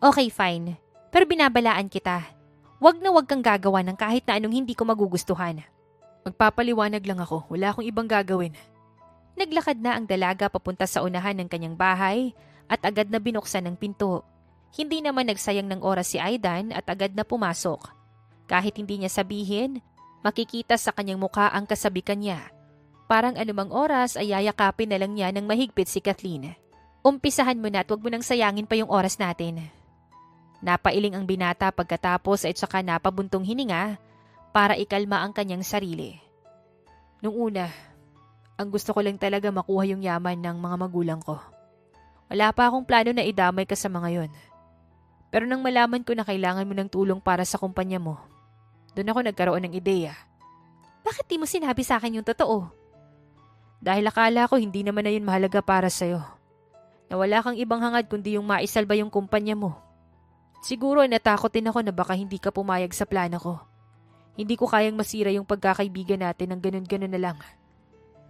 Okay, fine. Pero binabalaan kita. Wag na wag kang gagawa ng kahit na anong hindi ko magugustuhan. Magpapaliwanag lang ako. Wala akong ibang gagawin. Naglakad na ang dalaga papunta sa unahan ng kanyang bahay at agad na binuksan ang pinto. Hindi naman nagsayang ng oras si Aidan at agad na pumasok. Kahit hindi niya sabihin, makikita sa kanyang mukha ang kasabikan niya. Parang anumang oras ay yayakapin na lang niya ng mahigpit si Kathleen. Umpisahan mo na at huwag mo nang sayangin pa yung oras natin. Napailing ang binata pagkatapos at saka napabuntong hininga para ikalma ang kanyang sarili. Nung una, ang gusto ko lang talaga makuha yung yaman ng mga magulang ko. Wala pa akong plano na idamay ka sa mga yon. Pero nang malaman ko na kailangan mo ng tulong para sa kumpanya mo, doon ako nagkaroon ng ideya. Bakit di mo sinabi sa akin yung totoo? Dahil akala ko hindi naman na yun mahalaga para sa'yo. Na wala kang ibang hangad kundi yung maisalba yung kumpanya mo. Siguro natakot din ako na baka hindi ka pumayag sa plano ko. Hindi ko kayang masira yung pagkakaibigan natin ng ganun-ganun na lang.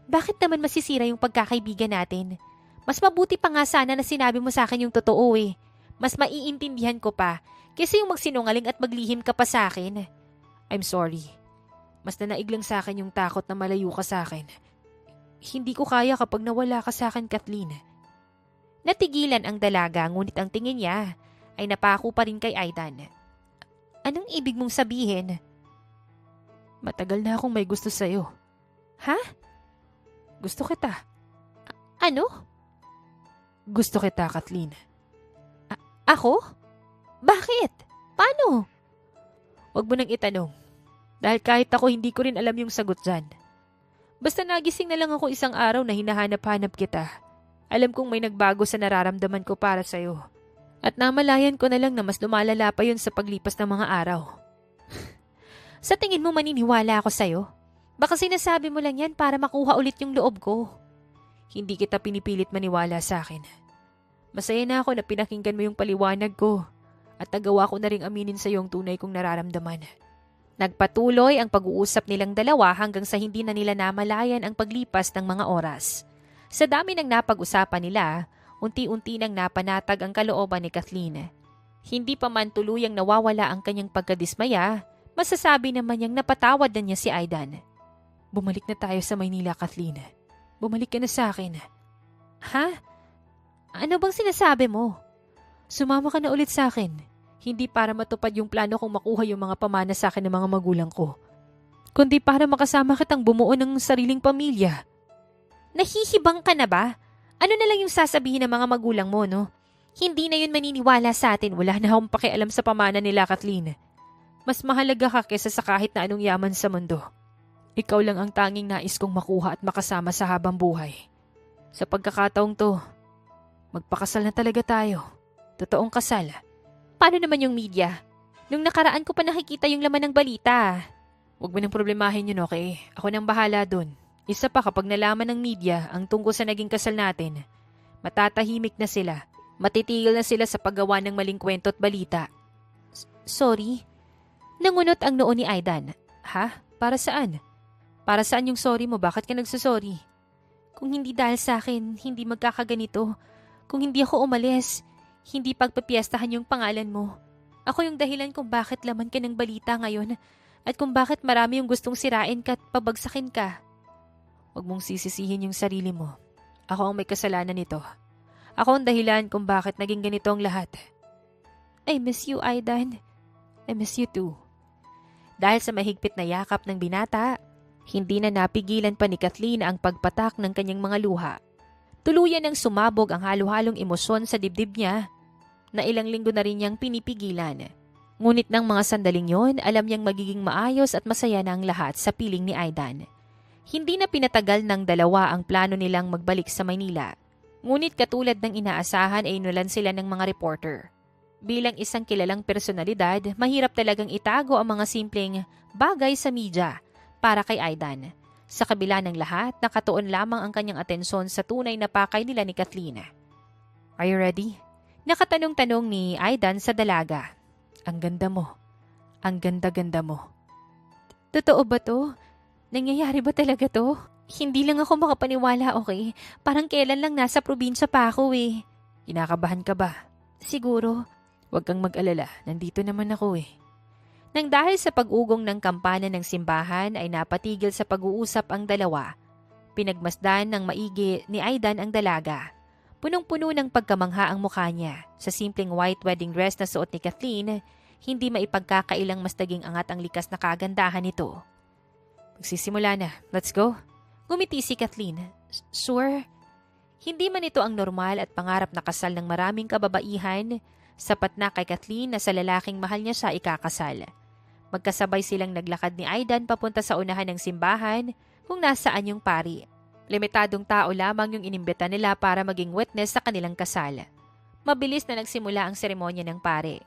Bakit naman masisira yung pagkakaibigan natin? Mas mabuti pa nga sana na sinabi mo sa akin yung totoo eh. Mas maiintindihan ko pa kaysa yung magsinungaling at maglihim ka pa sa akin. I'm sorry. Mas nanaig lang sa akin yung takot na malayo ka sa akin. Hindi ko kaya kapag nawala ka sa akin, Kathleen. Natigilan ang dalaga ngunit ang tingin niya ay napako pa rin kay Aidan. Anong ibig mong sabihin? Matagal na akong may gusto sa'yo. Ha? Gusto kita. Ano? Gusto kita, Kathleen. Ako? Bakit? Paano? Huwag mo nang itanong. Dahil kahit ako hindi ko rin alam yung sagot dyan. Basta nagising na lang ako isang araw na hinahanap-hanap kita. Alam kong may nagbago sa nararamdaman ko para sa'yo. At namalayan ko na lang na mas lumalala pa yun sa paglipas ng mga araw. Sa tingin mo maniniwala ako sa'yo? Baka sinasabi mo lang yan para makuha ulit yung loob ko. Hindi kita pinipilit maniwala sa akin. Masaya na ako na pinakinggan mo yung paliwanag ko at nagawa ko na ring aminin sa iyo ang tunay kong nararamdaman. Nagpatuloy ang pag-uusap nilang dalawa hanggang sa hindi na nila namalayan ang paglipas ng mga oras. Sa dami ng napag-usapan nila, unti-unti nang napanatag ang kalooban ni Kathleen. Hindi pa man tuluyang nawawala ang kanyang pagkadismaya, masasabi naman niyang napatawad na niya si Aidan. Bumalik na tayo sa Maynila, Kathleen. Bumalik ka na sa akin. Ha? Ano bang sinasabi mo? Sumama ka na ulit sa akin. Hindi para matupad yung plano kong makuha yung mga pamana sa akin ng mga magulang ko, kundi para makasama kitang bumuo ng sariling pamilya. Nahihibang ka na ba? Ano na lang yung sasabihin ng mga magulang mo, no? Hindi na yun maniniwala sa atin. Wala na akong pakialam sa pamana nila, Kathleen. Mas mahalaga ka kesa sa kahit na anong yaman sa mundo. Ikaw lang ang tanging nais kong makuha at makasama sa habang buhay. Sa pagkakataong to, magpakasal na talaga tayo. Totoong kasal. Paano naman yung media? Nung nakaraan ko pa nakikita yung laman ng balita. Huwag mo nang problemahin yun, okay? Ako nang bahala dun. Isa pa kapag nalaman ng media ang tungkol sa naging kasal natin, matatahimik na sila. Matitigil na sila sa paggawa ng maling kwento at balita. Sorry? Nangunot ang noo ni Aidan. Ha? Para saan? Para saan yung sorry mo? Bakit ka nagsasorry? Kung hindi dahil sa akin, hindi magkakaganito. Kung hindi ako umalis, hindi pagpapiestahan yung pangalan mo. Ako yung dahilan kung bakit laman ka ng balita ngayon at kung bakit marami yung gustong sirain ka at pabagsakin ka. Huwag mong sisisihin yung sarili mo. Ako ang may kasalanan nito. Ako ang dahilan kung bakit naging ganito ang lahat. I miss you, Aidan. I miss you too. Dahil sa mahigpit na yakap ng binata, hindi na napigilan pa ni Kathleen ang pagpatak ng kanyang mga luha. Tuluyan ang sumabog ang halo-halong emosyon sa dibdib niya na ilang linggo na rin niyang pinipigilan. Ngunit ng mga sandaling yon, alam niyang magiging maayos at masaya na ang lahat sa piling ni Aidan. Hindi na pinatagal ng dalawa ang plano nilang magbalik sa Maynila. Ngunit katulad ng inaasahan ay inulan sila ng mga reporter. Bilang isang kilalang personalidad, mahirap talagang itago ang mga simpleng bagay sa media para kay Aidan. Sa kabila ng lahat, nakatuon lamang ang kanyang atensyon sa tunay na pakay nila ni Kathleen. Are you ready? Nakatanong-tanong ni Aidan sa dalaga. Ang ganda mo. Ang ganda-ganda mo. Totoo ba to? Nangyayari ba talaga to? Hindi lang ako makapaniwala, okay? Parang kailan lang nasa probinsya pa ako eh. Kinakabahan ka ba? Siguro. Huwag kang mag-alala, nandito naman ako eh. Nang dahil sa pag-ugong ng kampana ng simbahan ay napatigil sa pag-uusap ang dalawa. Pinagmasdan ng maigi ni Aidan ang dalaga. Punong-puno ng pagkamangha ang mukha niya. Sa simpleng white wedding dress na suot ni Kathleen, hindi maipagkakailang mas naging angat ang likas na kagandahan nito. Magsisimula na. Let's go. Ngumiti si Kathleen. Sure. Hindi man ito ang normal at pangarap na kasal ng maraming kababaihan. Sapat na kay Kathleen na sa lalaking mahal niya siya ikakasal. Magkasabay silang naglakad ni Aidan papunta sa unahan ng simbahan kung nasaan yung pari. Limitadong tao lamang yung inimbita nila para maging witness sa kanilang kasal. Mabilis na nagsimula ang seremonya ng pari.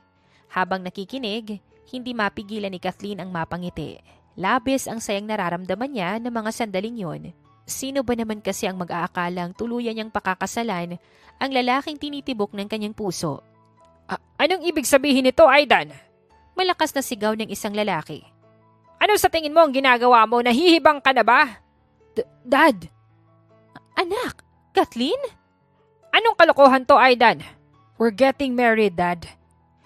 Habang nakikinig, hindi mapigilan ni Kathleen ang mapangiti. Labis ang sayang nararamdaman niya ng mga sandaling yon. Sino ba naman kasi ang mag-aakalang tuluyan niyang pakakasalan ang lalaking tinitibok ng kanyang puso? Anong ibig sabihin nito, Aidan? Malakas na sigaw ng isang lalaki. Ano sa tingin mo ang ginagawa mo? Nahihibang ka na ba? Dad! Anak! Kathleen? Anong kalokohan to, Aidan? We're getting married, Dad.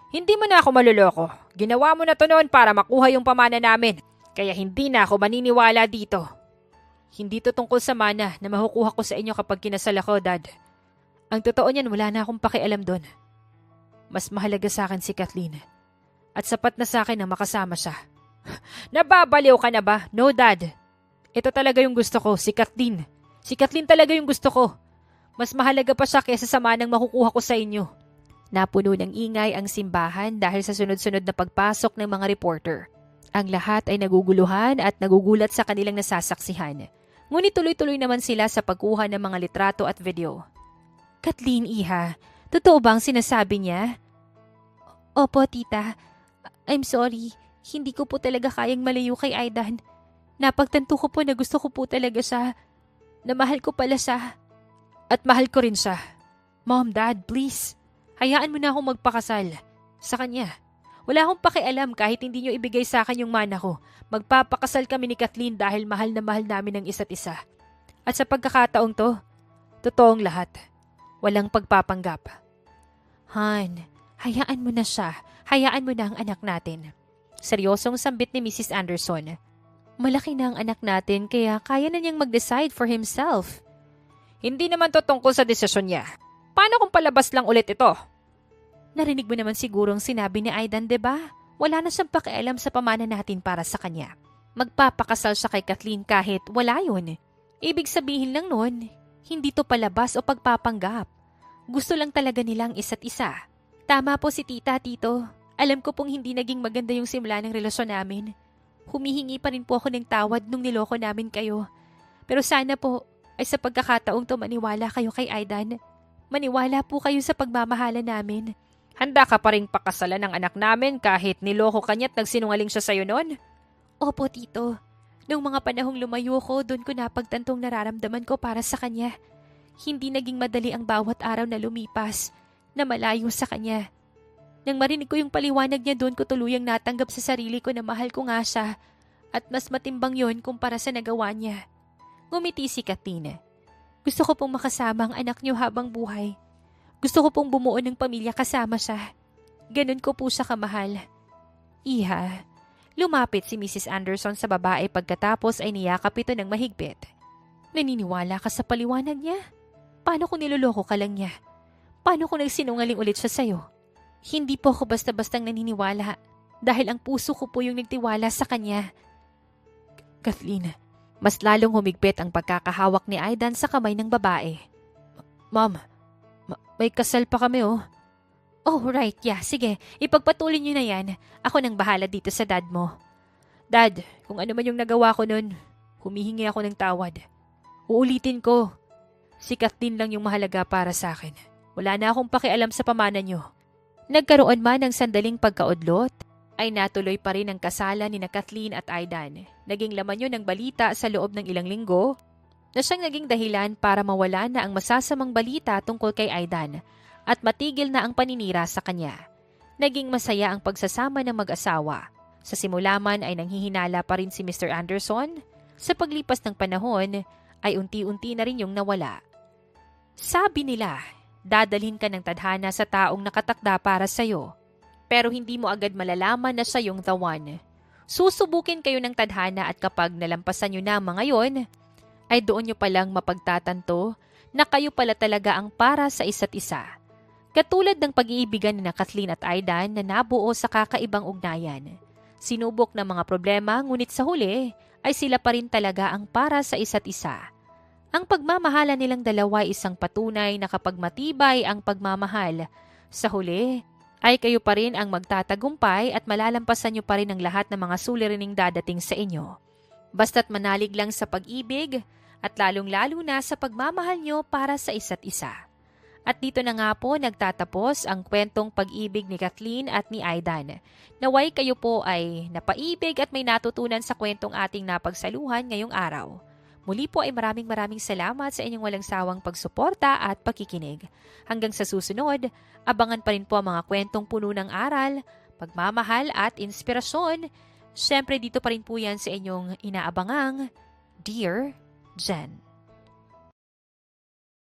Hindi mo na ako maluloko. Ginawa mo na to noon para makuha yung pamana namin. Kaya hindi na ako maniniwala dito. Hindi to tungkol sa mana na makukuha ko sa inyo kapag kinasal ako, Dad. Ang totoo niyan, wala na akong pakialam doon. Mas mahalaga sa akin si Kathleen. At sapat na sa akin na makasama siya. Nababaliw ka na ba? No, Dad. Ito talaga yung gusto ko, si Kathleen. Si Kathleen talaga yung gusto ko. Mas mahalaga pa siya kaysa sa manang makukuha ko sa inyo. Napuno ng ingay ang simbahan dahil sa sunod-sunod na pagpasok ng mga reporter. Ang lahat ay naguguluhan at nagugulat sa kanilang nasasaksihan. Ngunit tuloy-tuloy naman sila sa pagkuha ng mga litrato at video. Kathleen, iha, totoo ba ang sinasabi niya? Opo, tita. I'm sorry. Hindi ko po talaga kayang malayo kay Aidan. Napagtanto ko po na gusto ko po talaga siya. Na mahal ko pala siya. At mahal ko rin siya. Mom, Dad, please. Hayaan mo na akong magpakasal. Sa kanya. Wala akong pakialam kahit hindi niyo ibigay sa akin yung mana ko. Magpapakasal kami ni Kathleen dahil mahal na mahal namin ang isa't isa. At sa pagkakataong to, totoong lahat. Walang pagpapanggap. Han, hayaan mo na siya. Hayaan mo na ang anak natin. Seryosong sambit ni Mrs. Anderson. Malaki na ang anak natin kaya kaya na niyang mag-decide for himself. Hindi naman to tungkol sa desisyon niya. Paano kung palabas lang ulit ito? Narinig mo naman sigurong sinabi ni Aidan, diba? Wala na siyang pakialam sa pamana natin para sa kanya. Magpapakasal siya kay Kathleen kahit wala yun. Ibig sabihin lang nun, hindi to palabas o pagpapanggap. Gusto lang talaga nilang isa't isa. Tama po si tita, tito. Alam ko pong hindi naging maganda yung simula ng relasyon namin. Humihingi pa rin po ako ng tawad nung niloko namin kayo. Pero sana po ay sa pagkakataong to maniwala kayo kay Aidan. Maniwala po kayo sa pagmamahala namin. Handa ka pa rin pakasalan ng anak namin kahit niloko ka niya at nagsinungaling siya sa'yo noon? Opo, tito. Noong mga panahong lumayo ko, doon ko napagtantong nararamdaman ko para sa kanya. Hindi naging madali ang bawat araw na lumipas, na malayo sa kanya. Nang marinig ko yung paliwanag niya doon ko tuluyang natanggap sa sarili ko na mahal ko nga siya at mas matimbang yon kumpara sa nagawa niya. Ngumiti si Kathleen. Gusto ko pong makasama ang anak niyo habang buhay. Gusto ko pong bumuo ng pamilya kasama siya. Ganon ko po siya kamahal. Iha, lumapit si Mrs. Anderson sa babae pagkatapos ay niyakap ito ng mahigpit. Naniniwala ka sa paliwanag niya? Paano kung niloloko ka lang niya? Paano kung nagsinungaling ulit siya sa'yo? Hindi po ako basta-bastang naniniwala dahil ang puso ko po yung nagtiwala sa kanya. Kathleen, mas lalong humigpit ang pagkakahawak ni Aidan sa kamay ng babae. Mom, may kasal pa kami oh. Oh, right, yeah. Sige, ipagpatuloy niyo na yan. Ako nang bahala dito sa dad mo. Dad, kung ano man yung nagawa ko nun, humihingi ako ng tawad. Uulitin ko. Si Kathleen lang yung mahalaga para sa akin. Wala na akong pakialam sa pamana niyo. Nagkaroon man ng sandaling pagkaudlot, ay natuloy pa rin ang kasalan ni na Kathleen at Aidan. Naging laman yun ng balita sa loob ng ilang linggo na siyang naging dahilan para mawala na ang masasamang balita tungkol kay Aidan at matigil na ang paninira sa kanya. Naging masaya ang pagsasama ng mag-asawa. Sa simula man ay nanghihinala pa rin si Mr. Anderson. Sa paglipas ng panahon ay unti-unti na rin yung nawala. Sabi nila, dadalhin ka ng tadhana sa taong nakatakda para sa'yo. Pero hindi mo agad malalaman na siya yung the one. Susubukin kayo ng tadhana at kapag nalampasan nyo na ang mga yon, ay doon nyo palang mapagtatanto na kayo pala talaga ang para sa isa't isa. Katulad ng pag-iibigan ni na Kathleen at Aidan na nabuo sa kakaibang ugnayan. Sinubok ng mga problema ngunit sa huli ay sila pa rin talaga ang para sa isa't isa. Ang pagmamahala nilang dalawa ay isang patunay na kapag matibay ang pagmamahal, sa huli ay kayo pa rin ang magtatagumpay at malalampasan nyo pa rin ang lahat ng mga suliraning dadating sa inyo. Basta't manalig lang sa pag-ibig at lalong-lalo na sa pagmamahal nyo para sa isa't isa. At dito na nga po nagtatapos ang kwentong pag-ibig ni Kathleen at ni Aidan. Naway kayo po ay napaibig at may natutunan sa kwentong ating napagsaluhan ngayong araw. Muli po ay maraming salamat sa inyong walang sawang pagsuporta at pakikinig. Hanggang sa susunod, abangan pa rin po ang mga kwentong puno ng aral, pagmamahal at inspirasyon. Siyempre dito pa rin po yan sa inyong inaabangang Dear Jen.